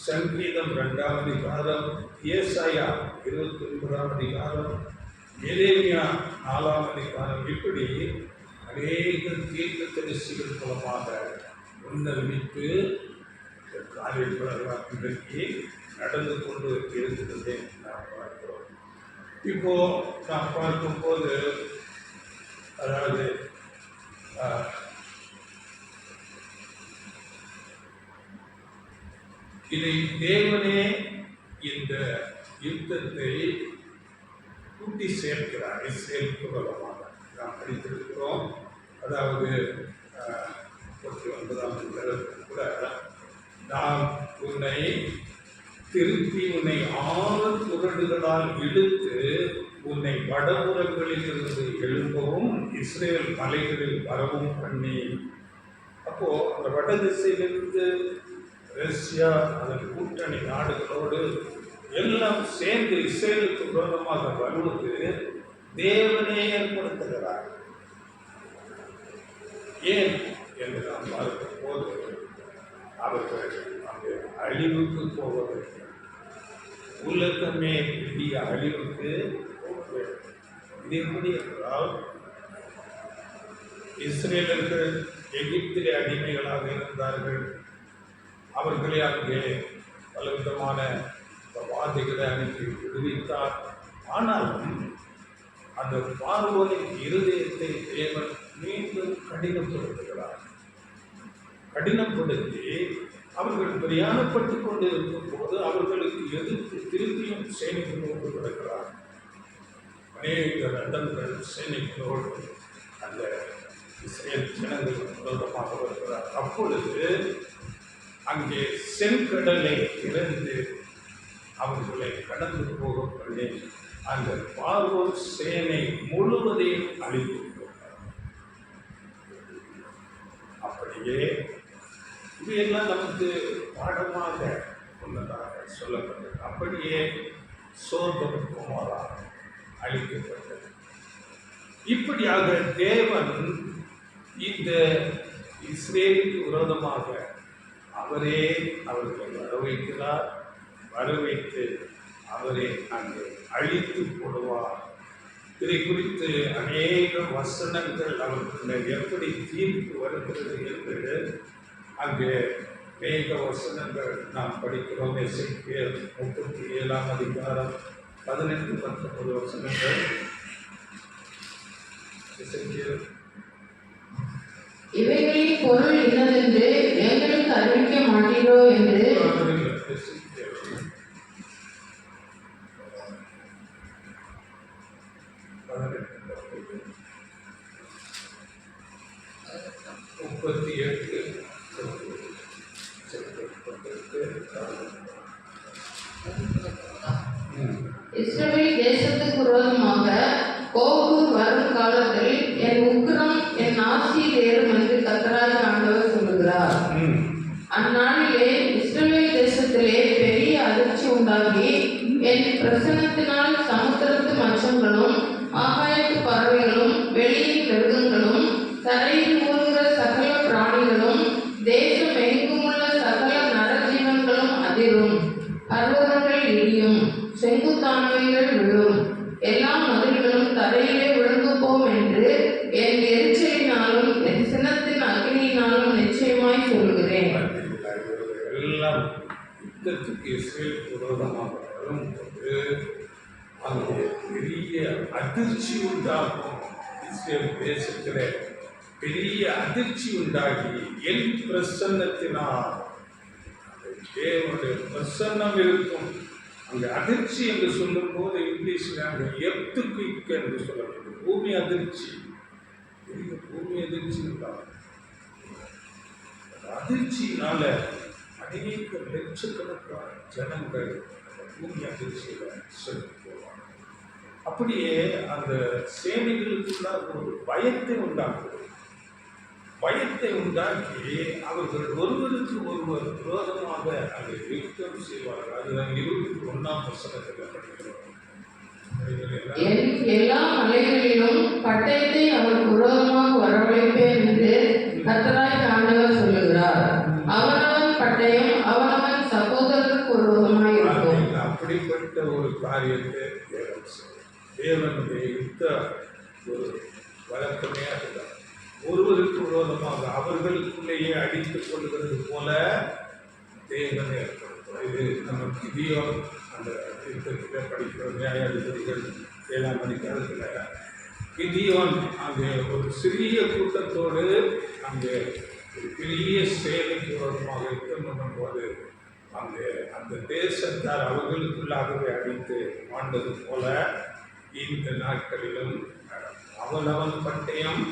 Speaker 1: சங்கீதம் 2ஆம் அதிகாரம், ஏசாயா 29ஆம் அதிகாரம், எரேமியா 4ஆம் அதிகாரம், இப்படி அநேக தீர்க்க தரிசிகள் மூலமாக முன்னறிவித்து காரியங்கள் இன்றைக்கு நடந்து கொண்டு இருக்கிறதை நாம் பார்க்கிறோம். இப்போ நாம் பார்க்கும்போது, அதாவது இதை தேவனே இந்த யுத்தத்தை கூட்டி சேர்க்கிறார். இஸ்ரேலுக்கு விரோதமாக நாம் படித்திருக்கிறோம். அதாவது 39 கூட நான் உன்னை திருப்பி உன்னை 6 குறடுகளால் இழுத்து உன்னை வடபுறங்களில் இருந்து எழுப்பவும் இஸ்ரேல் மலைகளில் வரவும் பண்ணி. அப்போ அந்த வட திசையிலிருந்து ரஷ்யா அதன் கூட்டணி நாடுகளோடு எல்லாம் சேர்ந்து இஸ்ரேலுக்கு விரோதமாக வருவது தேவனே ஏற்படுத்துகிறார். ஏன் என்று நாம் பார்க்கும் போது அவர்கள் அங்கு அழிவுக்கு போவதற்கு, உலகமே பெரிய அழிவுக்கு போவது. இது எப்படி என்றால், இஸ்ரேலர்கள் எகிப்திலே அடிமைகளாக இருந்தார்கள். அவர்களே அங்கே பலவிதமான வாதிகளை அனுப்பி விடுவித்தார். ஆனாலும் அந்த பார்வோனின் இருதயத்தை தேவன் மீண்டும் கடினப்படுத்துகிறார். கடினப்படுத்தி அவர்கள் பிரயாணப்பட்டு கொண்டு இருக்கும் போது அவர்களுக்கு எதிர்த்து திருப்பியும் சேனைகளோடு கிடக்கிறார். அநேக ரதங்கள் சேனைகளோடு அந்த இஸ்ரேல் ஜனங்களுக்கு விரோதமாக வருகிறார். அப்பொழுது அங்கே செங்கடலை திறந்து அவர்களை கடந்து போக பண்ணி அந்த பார்வோன் சேனை முழுவதையும் அழித்து விட்டார். அப்படியே இவையெல்லாம் நமக்கு பாடமாக உள்ளதாக சொல்லப்பட்டது. அப்படியே சோதம் குமாரா அழிக்கப்பட்டது. இப்படியாக தேவன் இந்த இஸ்ரேலுக்கு விரோதமாக அவரே அவர்களை வரவைக்கிறார். வரவைத்து அவரை அங்கே அழித்து போடுவார். இதை குறித்து அநேக வசனங்கள் அவர்கள் எப்படி தீர்ப்பு வருகிறது என்று அங்கே அநேக வசனங்கள் நாம் படிக்கிறோம். எசேக்கியேல் 37ஆம் அதிகாரம் 18-19 வசனங்கள். எசேக்கியேல்
Speaker 2: இவைகளின் பொருள் இன்னதென்று எங்களுக்கு அறிவிக்க மாட்டீரோ என்று இஸ்ரவேல் தேசத்துக்கு விரோதமாக கோபு வரும் காலத்தில் என் உக்கிரம் என் நாசியில் ஏறும் என்று கர்த்தராகிய ஆண்டவர் சொல்லுகிறார். அந்நாளிலே இஸ்ரவேல் தேசத்திலே பெரிய அதிர்ச்சி உண்டாகி என் பிரசன்னத்தினால் சமுத்திரத்து மச்சங்களும் ஆகாயத்து பறவைகளும் வெளியின் மிருகங்களும் தரையில் ஊறுகிற சகல பிராணிகளும் தேசம் எங்குமுள்ள சகல நரஜீவன்களும் அதிரும். பர்வதங்கள் இடியும், செங்குத்தானவைகள் விழும், எல்லா மதில்களும் தரையிலே விழுந்து போம் என்று என் எரிச்சலினாலும் என் சினத்தின் அக்னியினாலும் நிச்சயமாய் சொல்கிறேன்.
Speaker 1: எல்லாம் யுத்தத்துக்கு இஸ்ரேல் விரோதமாக வரும்போது அங்கே பெரிய அதிர்ச்சி உண்டாகும். இஸ்ரேல் தேசத்திலே பெரிய அதிர்ச்சி உண்டாகி என் பிரசன்னத்தினால் தேவனுடைய பிரசன்னம் இருக்கும். அங்கே அதிர்ச்சி என்று சொல்லும் போது இங்கிலீஷில் அங்கே எர்த்குயிக் என்று சொல்லப்படுது. பூமி அதிர்ச்சி, பெரிய பூமி அதிர்ச்சி உண்டாகும். அதிர்ச்சியினால அநேக லட்சக்கணக்கான ஜனங்கள் அந்த பூமி அதிர்ச்சியில் சென்று போவாங்க. அப்படியே அந்த சேனைகளுக்குள்ளாக ஒரு பயத்தை உண்டாக்குவது. பயத்தை உண்டாக்கி அவர்கள் ஒருவருக்கு ஒருவர் விரோதமாக அதை யுத்தம் செய்வார்கள். அதுதான் 21ஆம் வசனத்தில் படிக்கிறோம்.
Speaker 2: எல்லா மலைகளிலும் பட்டயத்தை அவர் விரோதமாக வரவழைப்பேன் என்று கர்த்தராகிய ஆண்டவர் சொல்லுகிறார். அவனவன் பட்டயம் அவனவன் சகோதரருக்கு விரோதமாக இருக்கும்.
Speaker 1: அப்படிப்பட்ட ஒரு காரியத்தை தேவனுடைய யுத்த ஒரு வழக்கமே அதுதான். ஒருவருக்கு விரோதமாக அவர்களுக்குள்ளேயே அடித்துக் கொள்கிறது போல தேவனை ஏற்படுத்தும். இது நம்ம கிதியோன் அந்த யுத்தத்தில் படிக்கிற நியாயாதிபதிகள் 7ஆம் அதிகாரத்தில் கிதியோன் அங்கே ஒரு சிறிய கூட்டத்தோடு அங்கே ஒரு பெரிய சேனைக்கு விரோதமாக யுத்தம் பண்ணும்போது அங்கே அந்த தேசத்தார் அவர்களுக்குள்ளாகவே அடித்து ஆண்டது போல இந்த நாட்களிலும் அவனவன் பட்டயம்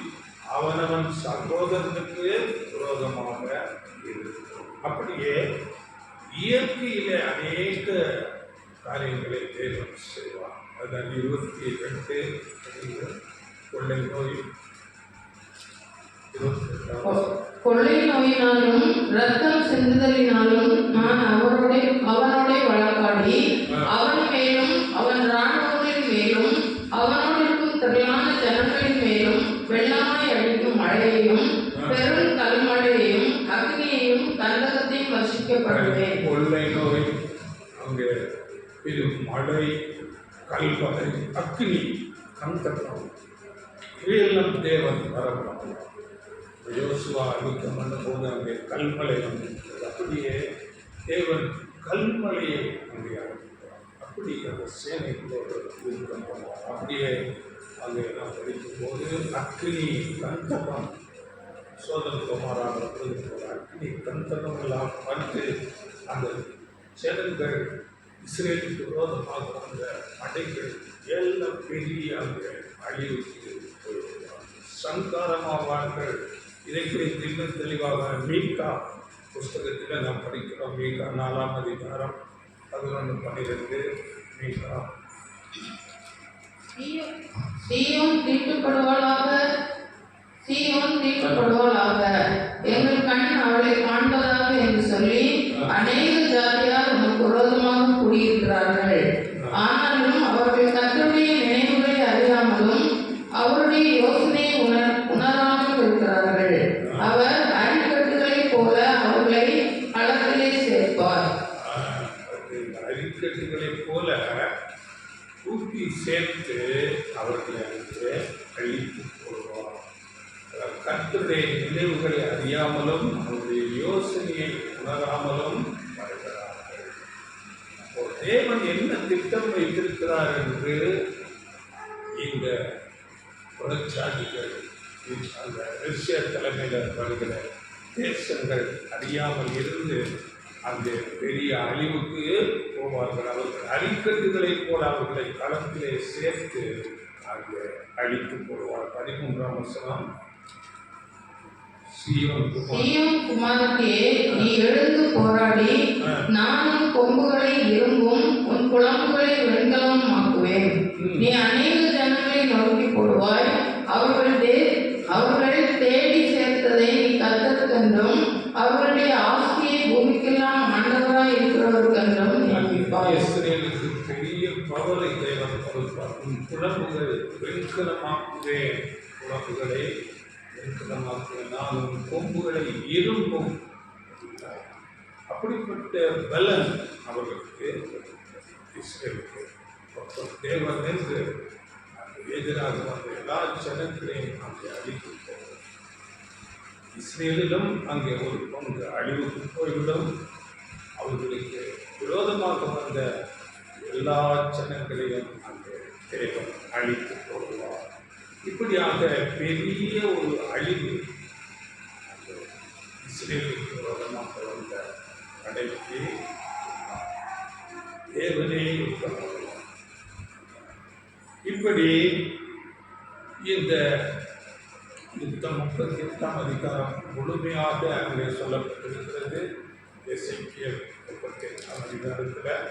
Speaker 1: அவனவன் சகோதரனுக்கு விரோதமாக இருக்கும். அப்படியே இயற்கையிலே அநேக காரியங்களை தேவன் செய்வார். அதான் 22 கொள்ளை நோய், 22
Speaker 2: கொள்ளை நோயினாலும் இரத்தம் சிந்துதலினாலும் நான் அவனோட வழக்காடி அவன் மேலும் அவன் இராணுவங்களின் மேலும் அவனோடு இருக்கும் திரளான ஜனங்களின் மேலும் வெள்ளமாய் அடிக்கும் மழையையும் பெரும் கல்மழையையும் அக்னியையும் கந்தகத்தையும் வசிக்கப்படுவேன்.
Speaker 1: கொள்ளை நோய், அங்கே பெரும் மழை, கல்வகை, அக்னி, கந்தகம், இவையெல்லாம் தேவன் வரப்படும். யோசுவா யுத்தம் பண்ணும்போது அங்கே கல்மலை வந்திருக்கிறது. அப்படியே தேவன் கல்மலையை அங்கே அனுப்புகிறார். அப்படி அந்த சேனைகளோடு யுத்தம் பண்ணுவார். அப்படியே அங்கே நாம் படிக்கும்போது அக்னி, கந்தகம், சோதன் குமாராக அக்னி, கந்தகம் எல்லாம் வந்து அந்த சேனல்கள் இஸ்ரேலுக்கு விரோதமாக வந்த படைகள் எல்லாம் பெரிய அங்கே அழிவுக்கு சங்காரமாவார்கள். இதை குறித்து இன்னும் தெளிவாக மீகா புஸ்தகத்தில் நாம் படிக்கிறோம். மீகா 4ஆம் அதிகாரம் 11-12. மீகா
Speaker 2: சீயோன் தீட்டுப்படுவாளாக, எங்கள் கண் அவளை காண்பதாக என்று சொல்லி அநேக ஜாதியார் உனக்கு விரோதமாக கூடியிருக்கிறார்கள். ஆனாலும் அவர்கள் கர்த்தருடைய நினைவுகளை அறியாமலும் அவருடைய யோசனையை உணராமல் இருக்கிறார்கள். அவர் அரிக்கட்டுகளைப் போல அவர்களை களத்திலே சேர்ப்பார்.
Speaker 1: அரிக்கட்டுகளைப் போல தூக்கி சேர்த்து அவர்களை அங்கே அழித்து போடுவார். கர்த்தருடைய நினைவுகளை அறியாமலும் அவருடைய யோசனையை உணராமலும் வருகிறார்கள். தேவன் என்ன திட்டம் வைத்திருக்கிறார் என்று இந்த புறச்சாதிகள், அந்த ரஷ்ய தலைமையில் வருகிற தேசங்கள் அறியாமல் இருந்து அந்த பெரிய அழிவுக்கு போவார்கள். அவர்கள் அரிக்கட்டுகளைப் போல அவர்களை களத்திலே சேர்த்து அங்கே அழித்து போடுவார். 13ஆம் வசனம். சீயோன்
Speaker 2: குமாரத்தியே, நீ எழுந்து போராடி நானும் கொம்புகளை இரும்பும் உன் குழம்புகளை வெண்கலமும் ஆக்குவேன். நீ அநேக ஜனங்களை நோக்கி போடுவாய். அவர்கள் தேடி சேர்த்ததை நீ கர்த்தருக்கென்றும் அவர்களுடைய ஆஸ்தியை பூமிக்கெல்லாம் ஆண்டவராய் இருக்கிறவருக்கென்றும் நியமிப்பாய்.
Speaker 1: இஸ்ரவேலுக்கு பெரிய பவரை தேவன் கொடுப்பார். உன் குழம்புகள் வெண்கலமாக்குவேன். குழம்புகளை வெண்கலமாக்குவேன். நான் உன் கொம்புகளை இரும்பும். அப்படிப்பட்ட பலன் அவர்களுக்கு இஸ்ரவேலுக்கு தேவன் என்று எதிராக வந்த எல்லா ஜனங்களையும் அங்கே அழித்து போகும். இஸ்ரேலிலும் அங்கே ஒரு பங்கு அழிவுக்கு போய்விடும். அவர்களுக்கு விரோதமாக வந்த எல்லா ஜனங்களையும் அங்கே தேவன் அழித்து போடுவார். இப்படியாக பெரிய ஒரு அழிவு அந்த இஸ்ரேலுக்கு விரோதமாக வந்த படைக்கு தேவனே யுத்தம். இப்படி இந்த யுத்தம் 38ஆம் அதிகாரம் முழுமையாக அங்கே சொல்லப்பட்டிருக்கிறது. எசேக்கியேல் 38ஆம் அதிகாரத்தில்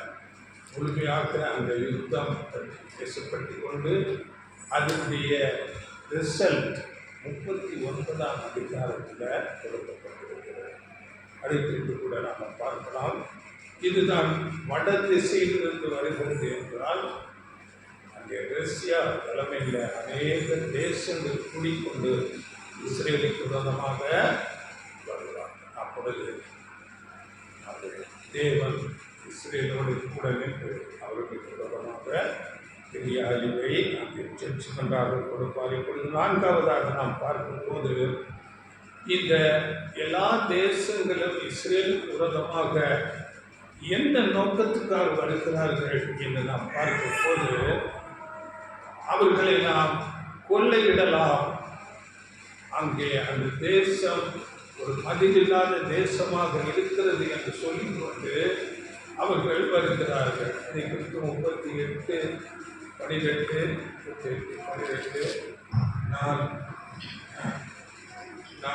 Speaker 1: முழுமையாக அந்த யுத்தம் பேசப்பட்டு கொண்டு அதனுடைய ரிசல்ட் 39ஆம் அதிகாரத்தில் கொடுக்கப்பட்டிருக்கிறது. அடுத்து கூட நாம் பார்க்கலாம். இதுதான் வட திசையிலிருந்து வருகிறது என்றால் அங்கே ரஷ்யா தலைமையில் அநேக தேசங்கள் கூடிக்கொண்டு இஸ்ரேலுக்கு விரோதமாக வருவார். அப்பொழுது அது தேவன் இஸ்ரேலோடு கூட நின்று அவர்களுக்கு விரோதமாக பெரிய அழிவை அங்கே ஜட்ஜ்மெண்டாக கொடுப்பார். இப்பொழுது 4ஆவதாக நாம் பார்க்கும்போது இந்த எல்லா தேசங்களும் இஸ்ரேலுக்கு விரோதமாக எந்த நோக்கத்துக்காக வருகிறார்கள் என்று நாம் பார்க்கும்போது அவர்களை நாம் கொள்ளையிடலாம். அங்கே அந்த தேசம் ஒரு மதிலில்லாத தேசமாக இருக்கிறது என்று சொல்லிக்கொண்டு அவர்கள் வருகிறார்கள். அதை குறித்து 38 12 நான்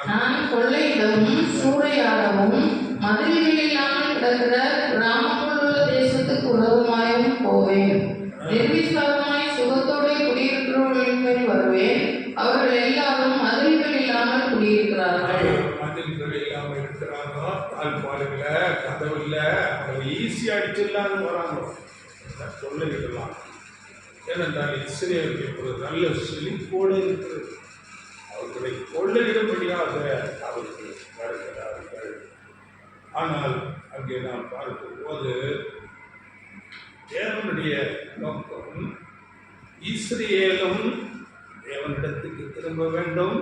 Speaker 2: நான் கொள்ளையிடவும் சூறையாடவும் மதில்கள் இல்லாமல் கிடக்கிற கிராமங்கள் உள்ள தேசத்துக்கு உலகமாயும் போவேன். நிர்விசாரமாய் சுகத்தோடு குடியிருக்கிறவர்களின் மேல் வருவேன். அவர்கள் எல்லாரும் மதில்கள் இல்லாமல் குடியிருக்கிறார்கள்.
Speaker 1: மதில்கள் இல்லாமல் இருக்கிறாங்க, தாழ்பாடுகள கதவுல அவங்க ஈஸியா அடிச்சிடலான்னு வராங்க. கொள்ளையிடலாம். ஏனென்றால் இஸ்ரேலுக்கு ஒரு நல்ல செழிப்போடு இருக்கிறது. அவர்களை கொள்ளையிடும்படியாக அவர்கள் வருகிறார்கள். ஆனால் அங்கே நாம் பார்க்கும்போது தேவனுடைய நோக்கம் இஸ்ரேலும் தேவனிடத்துக்கு திரும்ப வேண்டும்.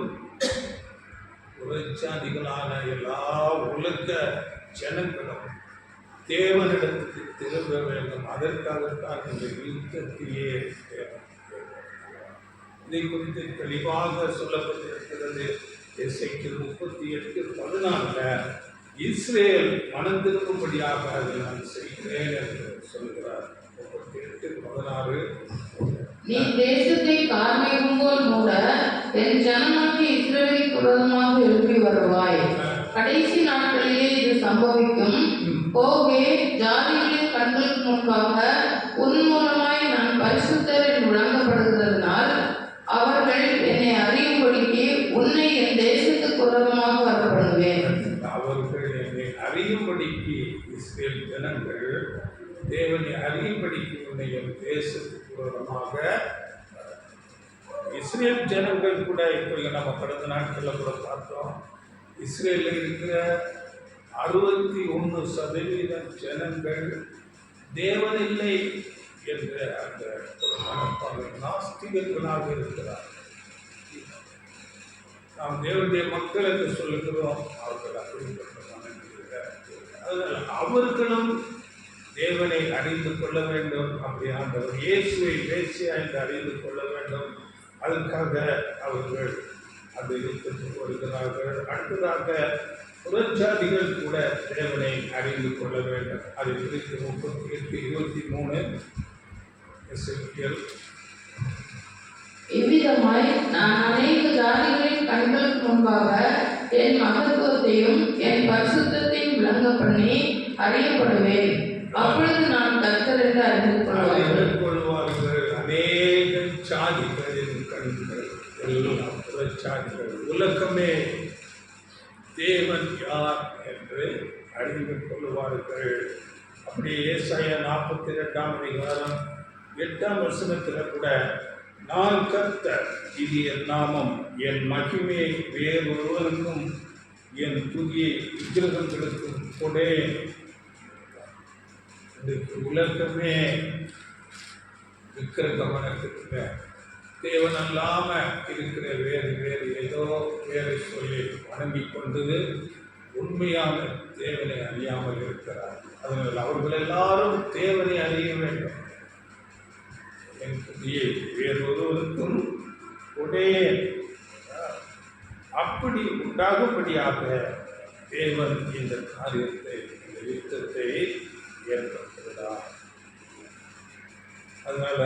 Speaker 1: புறச்சாதிகளான எல்லா உலக ஜனங்களும் தேவனிடத்துக்கு திரும்ப வேண்டும். அதற்காகத்தான் இந்த யுத்தத்தையே இதை குறித்து தெளிவாக சொல்லப்பட்டிருக்கிறது. எசேக்கியேல் 38:14 இஸ்ரேல் மனம் திரும்பும்படியாக அதை நான் செய்கிறேன் என்று சொல்கிறார். 38:16
Speaker 2: நீ தேசத்தை கார்மேகம் போல் மூட என் ஜனமாகிய இஸ்ரவேலுக்கு விரோதமாக எழுப்பி வருவாய். கடைசி நாட்களிலே இது சம்பவிக்கும். போகே, ஜாதிகளின் கண்களுக்கு முன்பாக உன் மூலமாய் நான் பரிசுத்தர் என்று விளங்கப்படுகிறதுனால் அவர்கள் என்னை அறியும்படிக்கு உன்னை என் தேசத்துக்கு விரோதமாக வரப்படுவேன்.
Speaker 1: அவர்கள் என்னை அறியும்படிக்கு இஸ்ரேல் ஜனங்கள் தேவனை அறியும்படிக்கு உன்னை என் தேசத்துக்கு விரோதமாக. இஸ்ரேல் ஜனங்கள் கூட இப்போ நம்ம கடந்த நாட்களில் கூட பார்த்தோம். இஸ்ரேலில் இருக்கிற 61% ஜனங்கள் தேவன் இல்லை என்ற அந்த ஒரு மனப்பான்மை, நாஸ்திகர்களாக இருக்கிறார். நாம் தேவனுடைய மக்கள் என்று சொல்லுகிறோம், அவர்கள் அப்படிப்பட்ட மனநிலையில். அதனால் அவர்களும் தேவனை அறிந்து கொள்ள வேண்டும். அப்படி ஆண்டவர் இயேசுவை பேசியா என்று அறிந்து கொள்ள வேண்டும். அதற்காக அவர்கள் அந்த யுத்தத்துக்கு வருகிறார்கள். அடுத்ததாக புறச்சாதிகள் கூட தேவனை அறிந்து கொள்ள வேண்டும். அதை குறித்து 38:23 எசேக்கியேல்.
Speaker 2: இவ்விதமாய் நான் அநேக ஜாதிகளின் கண்களுக்கு முன்பாக என் மகத்துவத்தையும் என் பரிசுத்தத்தையும் விளங்க பண்ணி அறியப்படுவேன். அப்பொழுது நான் கர்த்தர் என்று அறிந்து
Speaker 1: கொள்வார்கள். அநேக சாதிகளின் கண்கள், எல்லாம் புறச்சாதிகள், உலகமே தேவன் யார் என்று அறிந்து கொள்வார்கள். அப்படி ஏசாயா 42:8 கூட நான் கர்த்தர், இது என் நாமம், என் மகிமையை வேறொருவனுக்கும் என் புதிய விக்கிரகங்களுக்கும் கொடேன். உலகமே விக்கிரக வணக்கத்துல தேவன் அல்லாம இருக்கிற வேறு ஏதோ வேறு சொல்லி வணங்கி கொண்டது உண்மையான தேவனை அறியாமல் இருக்கிறார். அதனால் அவர்கள் எல்லாரும் தேவனை அறிய வேண்டும். என் புதிய வேறொருவருக்கும் கொடேன். அப்படி உண்டாகும்படியாக தேவன் இந்த காரியத்தை, இந்த யுத்தத்தை ஏற்படுத்துகிறார். அதனால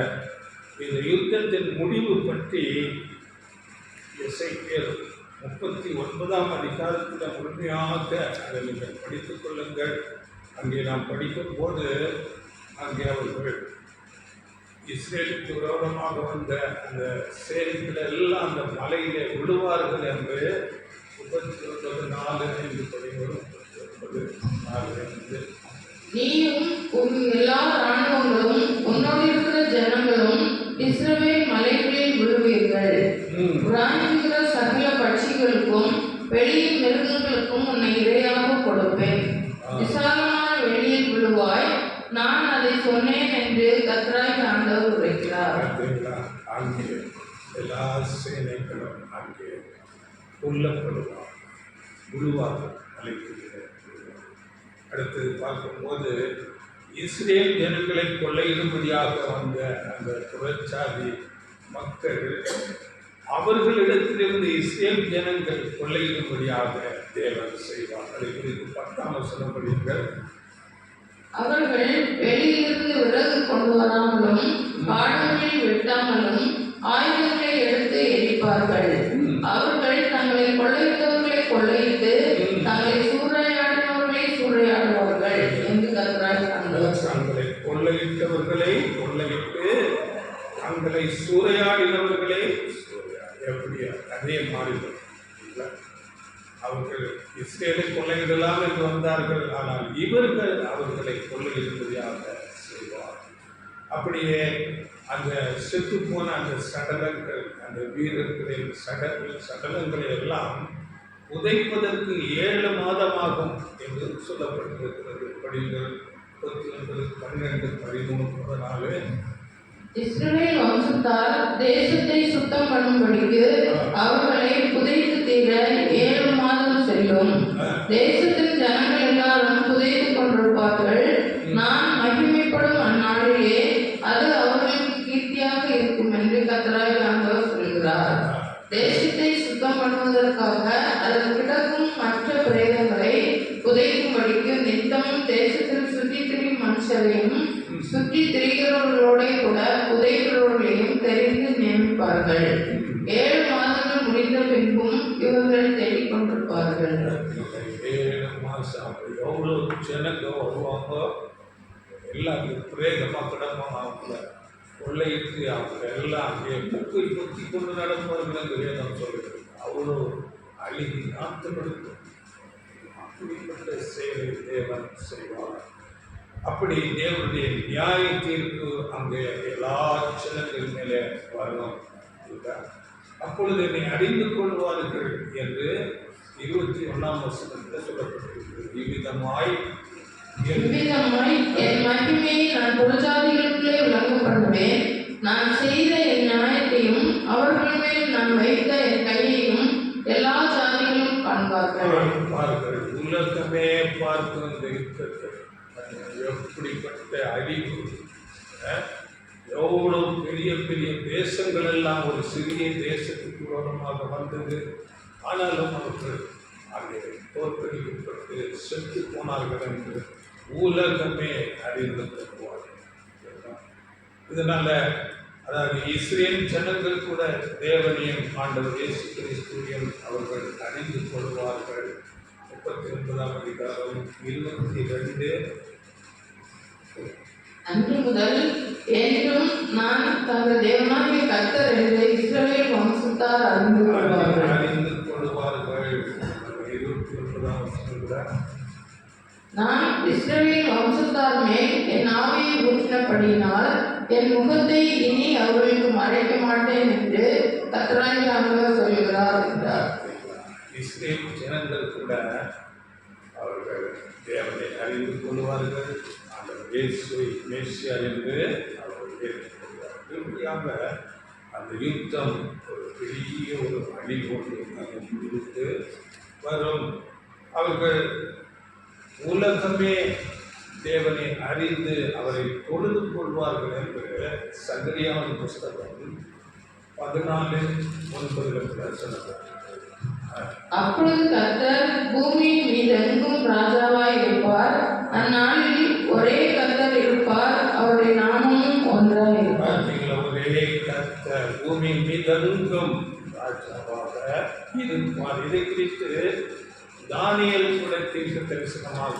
Speaker 1: இந்த யுத்தத்தின் முடிவு பற்றி எசேக்கியேல் 39 முழுமையாக அதை நீங்கள் படித்துக் கொள்ளுங்கள். அங்கே நாம் படிக்கும் போது அங்கே அவர்கள் இஸ்ரேலுக்கு விரோதமாக வந்த அந்த சேனைகள் எல்லாம் அந்த மலையிலே விழுவார்கள் என்று 39:4
Speaker 2: நீயும் உன் எல்லா இராணுவங்களும் உன்னோடு இருக்கிற ஜனங்களும் இஸ்ரவேல் மலைகளில் விழுவீர்கள். உராய்கிற சகல பட்சிகளுக்கும் வெளியின் மிருகங்களுக்கும் உன்னை இரையாக கொடுப்பேன். விசாலமான வெளியில் விழுவாய், நான் அதை சொன்னேன் என்று கர்த்தராகிய ஆண்டவர் உரைக்கிறார்.
Speaker 1: அங்கே எல்லா சேனைகளும் அங்கே கொல்லப்படுவார், விழுவார்கள் மலைக்கு. அடுத்தது பார்க்கும்போது இஸ்ரேல் ஜனங்களை கொள்ளையிடும்படியாக வந்த அந்த புறச்சாதி மக்கள், அவர்களிடத்திலிருந்து இஸ்ரேல் ஜனங்கள் கொள்ளையிடும்படியாக தேவன் செய்வார். அதை குறித்து 10ஆம் வசனம் படியுங்கள்.
Speaker 2: அவர்கள் வெளியிலிருந்து விறகு கொண்டு வராமலும் காடுகளில் ஆயுதங்களை எடுத்து எரிப்பார்கள். அவர்கள் தங்களை கொள்ளையிட்டவர்களை கொள்ளையிட்டு தங்களை சூறையாடினவர்களை சூறையாடுவார்கள் என்று கர்த்தராகிய ஆண்டவர்
Speaker 1: தங்களை கொள்ளையிட்டவர்களை கொள்ளையிட்டு தங்களை சூறையாடினவர்களே எப்படியா அதே மாறிவிடும். அவர்கள் இஸ்ரேலை கொள்ளையிடலாம் என்று வந்தார்கள், ஆனால் இவர்கள் அவர்களை கொள்ளையிடும்படியாக செய்வார். அப்படியே அந்த செத்து போன அந்த சடலங்கள், அந்த வீரர்களின் சடலங்களை எல்லாம் புதைப்பதற்கு 7 மாதமாகும் என்று சொல்லப்பட்டிருக்கிறது. படிகள் 39, 12, 13, 14.
Speaker 2: இஸ்ரவேல் வம்சத்தார் தேசத்தை சுத்தம் பண்ணும்படிக்கு அவர்களை புதைத்து தீர 7 மாதம் செல்லும். தேசத்தின் ஜனங்கள் எல்லாரும் புதைத்து கொண்டிருப்பார்கள். நான் மகிமைப்படும் அந்நாளிலே அது அவர்களுக்கு கீர்த்தியாக இருக்கும் என்று கர்த்தராகிய ஆண்டவர் சொல்கிறார். தேசத்தை சுத்தம் பண்ணுவதற்காக அதில் கிடக்கும் மற்ற பிரேதங்களை புதைக்கும்படிக்கு நித்தமும் தேசத்தில் சுற்றி திரியும் மனுஷரையும் சுற்றி திரிகிறவர்களோட கூட புதைக்கிறவர்களையும் தெரிந்து நியமிப்பார்கள். 7 மாதங்கள் முடிந்த பின்பும் இவர்கள் தேடிக் கொண்டிருப்பார்கள்.
Speaker 1: 7 மாதம் எவ்வளோ ஜனங்க வருவாங்க, எல்லாம் பிரேதமாக கிடப்பாங்க. அவங்கள கொள்ளையிட்டு அவங்க எல்லாம் அங்கே புக்கை பொத்தி கொண்டு நடப்பார்கள் என்று வேதம் சொல்கிறது. அவ்வளோ அழுகி நாட்டப்படுத்தும். அப்படிப்பட்ட செயலை தேவன் செய்வார். அப்படி தேவனுடைய நியாய தீர்ப்பு அங்கே எல்லா ஜனங்கள் மேலே வரணும். அப்பொழுது என்னை அறிந்து கொள்வார்கள் என்று 21ஆம் வசனத்தில் சொல்லப்பட்டிருக்கிறது. இவ்விதமாய்
Speaker 2: என் மகிமையை நான் புறஜாதிகளுக்குள்ளே விளங்க பண்ணுவேன். நான் செய்த என் நியாயத்தையும் அவர்கள் மேல் நான் வைத்த என் கையையும் எல்லா ஜாதிகளும் காண்பார்கள்.
Speaker 1: உலகமே பார்த்து இந்த யுத்தத்தை எப்படிப்பட்ட அழிவு, எவ்வளவு பெரிய பெரிய தேசங்கள் எல்லாம் ஒரு சிறிய தேசத்துக்கு விரோதமாக வந்தது. ஆனாலும் அவர்கள் அங்கே தோற்கடிக்கப்பட்டு செத்து போனார்கள் என்று உலகமே அறிந்து கொள்வார்கள். இதனால அதாவது இஸ்ரேல் ஜனங்கள் கூட தேவனையும் ஆண்டவர் இயேசு கிறிஸ்துவையும் அவர்கள் அறிந்து கொள்வார்கள். 39ஆம் அதிகாரம் 22.
Speaker 2: அன்று முதல் என்றும் நான் தங்கள் தேவனாகிய கர்த்தர் என்று இஸ்ரவேல் வம்சத்தார் அறிந்து கொள்வார்கள்.
Speaker 1: 29ஆம் வசனம்,
Speaker 2: நான் இஸ்ரவேல் வம்சத்தார் மேல் என் ஆவியை ஊற்றினபடியினால் என் முகத்தை இனி அவர்களுக்கு மறைக்க மாட்டேன் என்று கர்த்தராகிய ஆண்டவர் சொல்கிறார் என்றார்.
Speaker 1: இஸ்ரேல் ஜனங்கள் கூட அவர்கள் தேவனை அறிந்து கொள்வார்கள். ஆண்டவர் இயேசுவை மேசியா என்று அவர்கள் ஏற்றுக்கொள்வார்கள். இப்படியாக அந்த யுத்தம் ஒரு பெரிய ஒரு அழிவோடு முடிவுக்கு வரும். அவர்கள் உலகமே தேவனை அறிந்து அவரை தொழுது கொள்வார்கள் என்று சகரியாவின் புஸ்தகம் 14:9 சொல்லப்பட்டது.
Speaker 2: அப்பொழுது கர்த்தர் பூமியின் மீதெங்கும் ராஜாவாய் இருப்பார். அந்நாளில் ஒரே கர்த்தர் இருப்பார், அவருடைய நாமமும் ஒன்றாய் இருப்பார்.
Speaker 1: ஒரே கர்த்தர் பூமியின் மீதெங்கும் ராஜாவாக இருப்பார். இதை குறித்து தானியேல் கூட தீர்க்க தரிசனமாக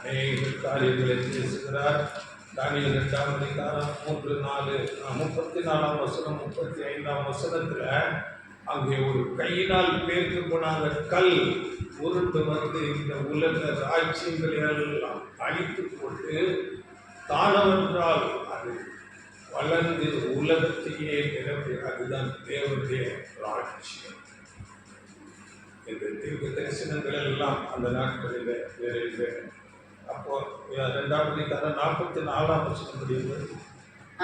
Speaker 1: அநேக காரியங்களை பேசுகிறார். தானியேல் 2ஆம் அதிகாரம் 34ஆம் வசனம் 35ஆம் வசனத்துல அங்கே ஒரு கையினால் பேர்த்து போனாங்க கல் உருண்டு வந்து இந்த உலக ராஜ்யங்களை எல்லாம் அழித்து போட்டு தானவென்றால் அது வளர்ந்து உலகத்தையே நிரப்பி, அதுதான் தேவனுடைய ராஜ்யம். இந்த தீர்க்க தரிசனங்கள் எல்லாம் அந்த நாட்களில் வேறு. அப்போ 2ஆம் அதிகாரம் 44ஆம் வசனம் முடியுது.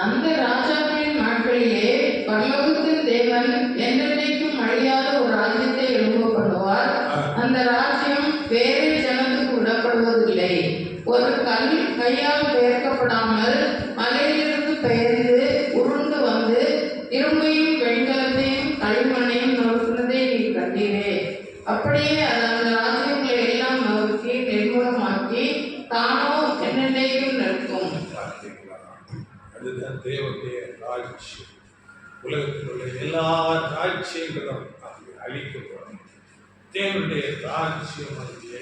Speaker 2: அந்த ராஜாவின் நாட்களிலே பரலோகத்தின் தேவன் என்றென்றைக்கும் அழியாத ஒரு ராஜ்யத்தை எழும்ப பண்ணுவார். அந்த ராஜ்யம் வேறு ஜனத்துக்கு விடப்படுவதில்லை. ஒரு கல் கையால் பெயர்க்கப்படாமல் மலையிலிருந்து பெயர்ந்து உருண்டு வந்து இரும்பையும் வெண்கலத்தையும் களிமண்ணையும் நொறுக்குவதை நீ கண்டீரே. அப்படியே அது அந்த ராஜ்யங்களை எல்லாம் நொறுக்கி நிர்மூலமாக்கி தானோ என்னென்னைக்கும் நிற்கும்.
Speaker 1: அதுதான் தேவனுடைய ராஜ்யம். உலகத்தில் உள்ள எல்லா ராஜ்யங்களும் அங்கே அழிக்கப்படும். தேவனுடைய ராஜ்யம் அங்கே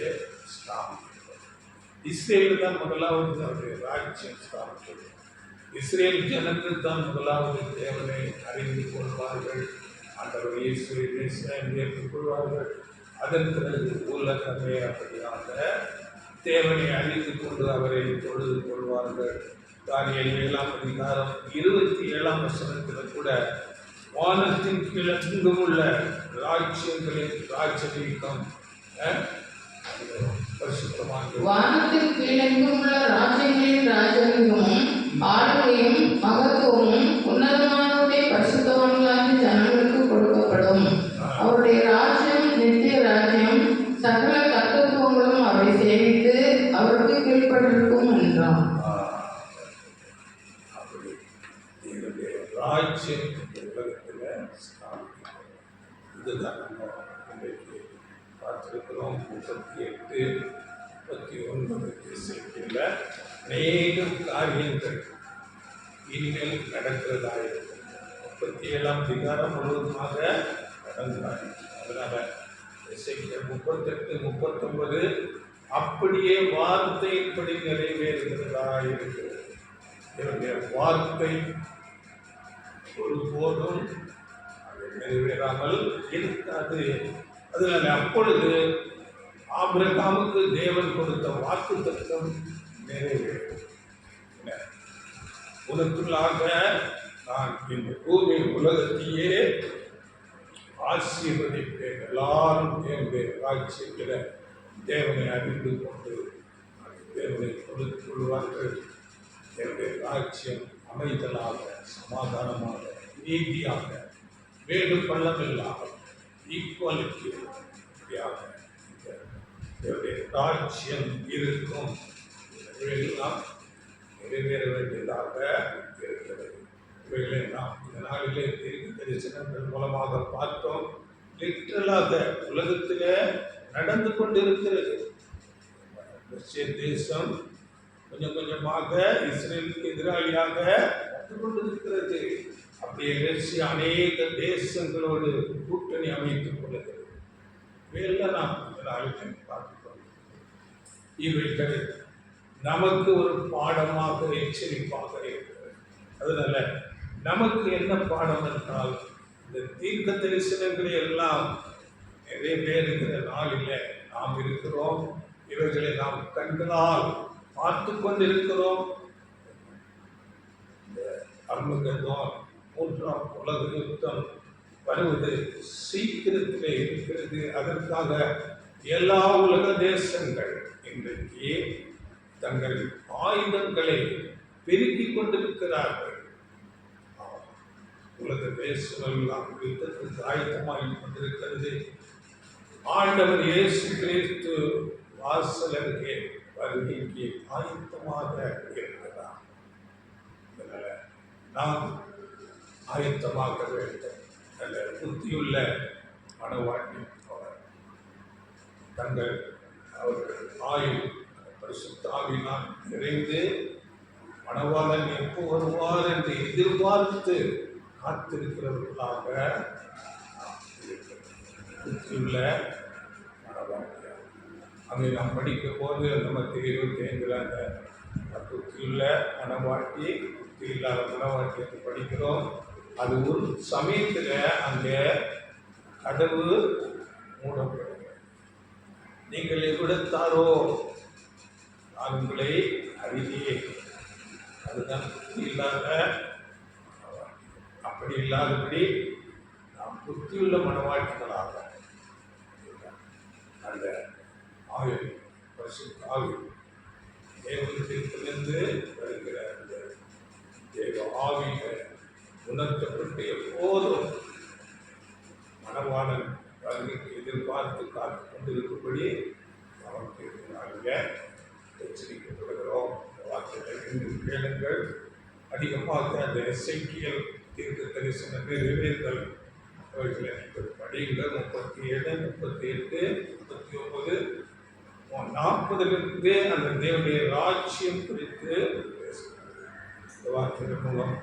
Speaker 1: ஸ்தாபிக்கப்படும். இஸ்ரேல் தான் முதலாவது அவருடைய ராஜ்யம் ஸ்தாபிக்கப்படும். இஸ்ரேல் ஜனங்கள் தான் முதலாவது தேவனை அறிந்து கொள்வார்கள், ஆண்டவர் இயேசுவை நேசித்து ஏற்றுக்கொள்வார்கள். அதன் பிறகு உலகமே அப்படியாக தேவனை அறிந்து கொண்டு அவரை தொழுது கொள்வார்கள். தானியேல் 7:27 வசனத்தில் கூட வானத்தின் கீழெங்கும் உள்ள ராஜ்யங்களின் ராஜரீகம் பரிசுத்தமாக
Speaker 2: வானத்தின் கீழெங்கும் உள்ள ராஜ்யங்களின் ராஜரீகமும் ஆளுகையும் மகத்துவமும் உன்னதமானவருடைய பரிசுத்தவான்களாகிய ஜனங்களுக்கு கொடுக்கப்படும். அவருடைய ராஜ்யம் நித்திய ராஜ்யம், சகல கர்த்தத்துவங்களும் அவரை சேவித்து அவருக்கு கீழ்ப்பட்டிருக்கும் என்றான்.
Speaker 1: ராஜ்யம் உலகத்தில் ஸ்தாபிக்கப்படும். இதுதான் நம்ம இன்றைக்கு பார்த்திருக்கிறோம். 38, 39 இசைக்கில் அநேக காரியங்கள் இனிமேல் நடக்கிறதாயிருக்கும். 37ஆம் அதிகாரம் முழுவதுமாக நடந்தார்கள். அதனால இசைக்கியல் 38, 39 அப்படியே வார்த்தையின்படி நிறைவேறுகிறதாயிருக்கிறது. இவருடைய வார்த்தை ஒருபோதும் அது நிறைவேறாமல் இருக்காது. அதனால அப்பொழுது ஆபிரகாமுக்கு தேவன் கொடுத்த வாக்குத்தத்தம் நிறைவேறும். உனக்குள்ளாக நான் இந்த பூமி உலகத்தையே ஆசீர்வதிப்பேன். எல்லாரும் தேவனுடைய ராஜ்யத்தில் தேவனை அறிந்து கொண்டு தேவனை கொடுத்து கொள்வார்கள். தேவனுடைய ராஜ்யம் அமைதலாக, சமாதானமாக, நீதியாக, வேடு பள்ளம் இல்லாமல் ஈக்குவாலிட்டி ராஜ்யம் இருக்கும். இவைகளெல்லாம் நிறைவேற வேண்டியதாக இருக்கிறது. இவைகளை நாம் இந்த நாளிலே தீர்க்க தரிசனங்கள் மூலமாக பார்த்தோம். லிட்டரலாக உலகத்தில் நடந்து கொண்டிருக்கிறது. ரஷ்ய தேசம் கொஞ்சம் கொஞ்சமாக இஸ்ரேலுக்கு எதிராளியாக வந்து கொண்டிருக்கிறது. அப்படியே ரஷ்யா அநேக தேசங்களோடு கூட்டணி அமைத்துக் கொள்ளுகிறது. இவையெல்லாம் நாம் இந்த நாளில் பார்க்கிறோம். இவைகள் நமக்கு ஒரு பாடமாக எச்சரிப்பாக இருக்கிறது. அதனால நமக்கு என்ன பாடம் என்றால், இந்த தீர்க்க தரிசனங்களை எல்லாம் நிறைவேறுகிற நாளில் நாம் இருக்கிறோம். இவைகளை நாம் கண்களால் பார்த்து கொண்டிருக்கிறோம். இந்த அர்மகெதோன் 3ஆம் உலக யுத்தம் வருவது சீக்கிரத்திலே இருக்கிறது. அதற்காக எல்லா உலக தேசங்கள் இன்றைக்கு தங்கள் ஆயுதங்களை பெருக்கிக் கொண்டிருக்கிறார்கள். உலக தேசமெல்லாம் யுத்தத்துக்கு ஆயத்தமாகி கொண்டிருக்கிறது. ஆண்டவர் இயேசு கிறிஸ்து வாசலருகே வருகைக்கு ஆயத்தமாக இருக்கிறார். அதனால நாம் ஆயத்தமாக வேண்டும். நல்ல புத்தியுள்ள மனவாட்டி தங்கள் அவர்கள் ஆயுள் பரிசுத்த ஆவியினால் நிறைந்து மணவாளன் எப்போ வருவார் என்று எதிர்பார்த்து காத்திருக்கிறவர்களாக புத்தியுள்ள மனவாட்டியார். அங்கே நாம் படிக்கும் போது நமக்கு 25 அந்த புத்தியுள்ள மனவாட்டி, புத்தி இல்லாத மனவாட்டி என்று படிக்கிறோம். அது ஒரு சமயத்தில் அங்கே கதவு மூடப்படுது. நீங்கள் எவ்விடத்தாரோ நான் உங்களை அறியேன். அதுதான் புத்தி இல்லாத. அப்படி இல்லாதபடி நாம் புத்தியுள்ள மனவாட்டிகளாக அந்த ஆயுள் பரிசுத்த ஆயுள் தேவனிடத்திலிருந்து வருகிற அந்த தேவ ஆவியை உணர்த்தப்பட்டு எப்போதும் மணவாளன் வருகைக்கு எதிர்பார்த்து காத்து கொண்டிருக்கும்படி நமக்கு நாங்கள் எச்சரிக்கப்படுகிறோம். வார்த்தைகளை என்று கேளுங்கள். அதிகமாக அந்த எசேக்கியேல் தீர்க்க தரிசன நிறைவேறுதல் அவர்களை நீங்கள் படியுங்கள். 37, 38, 39, 40 அந்த தேவனுடைய ராஜ்யம் குறித்து வார்த்தைகள் மூலம்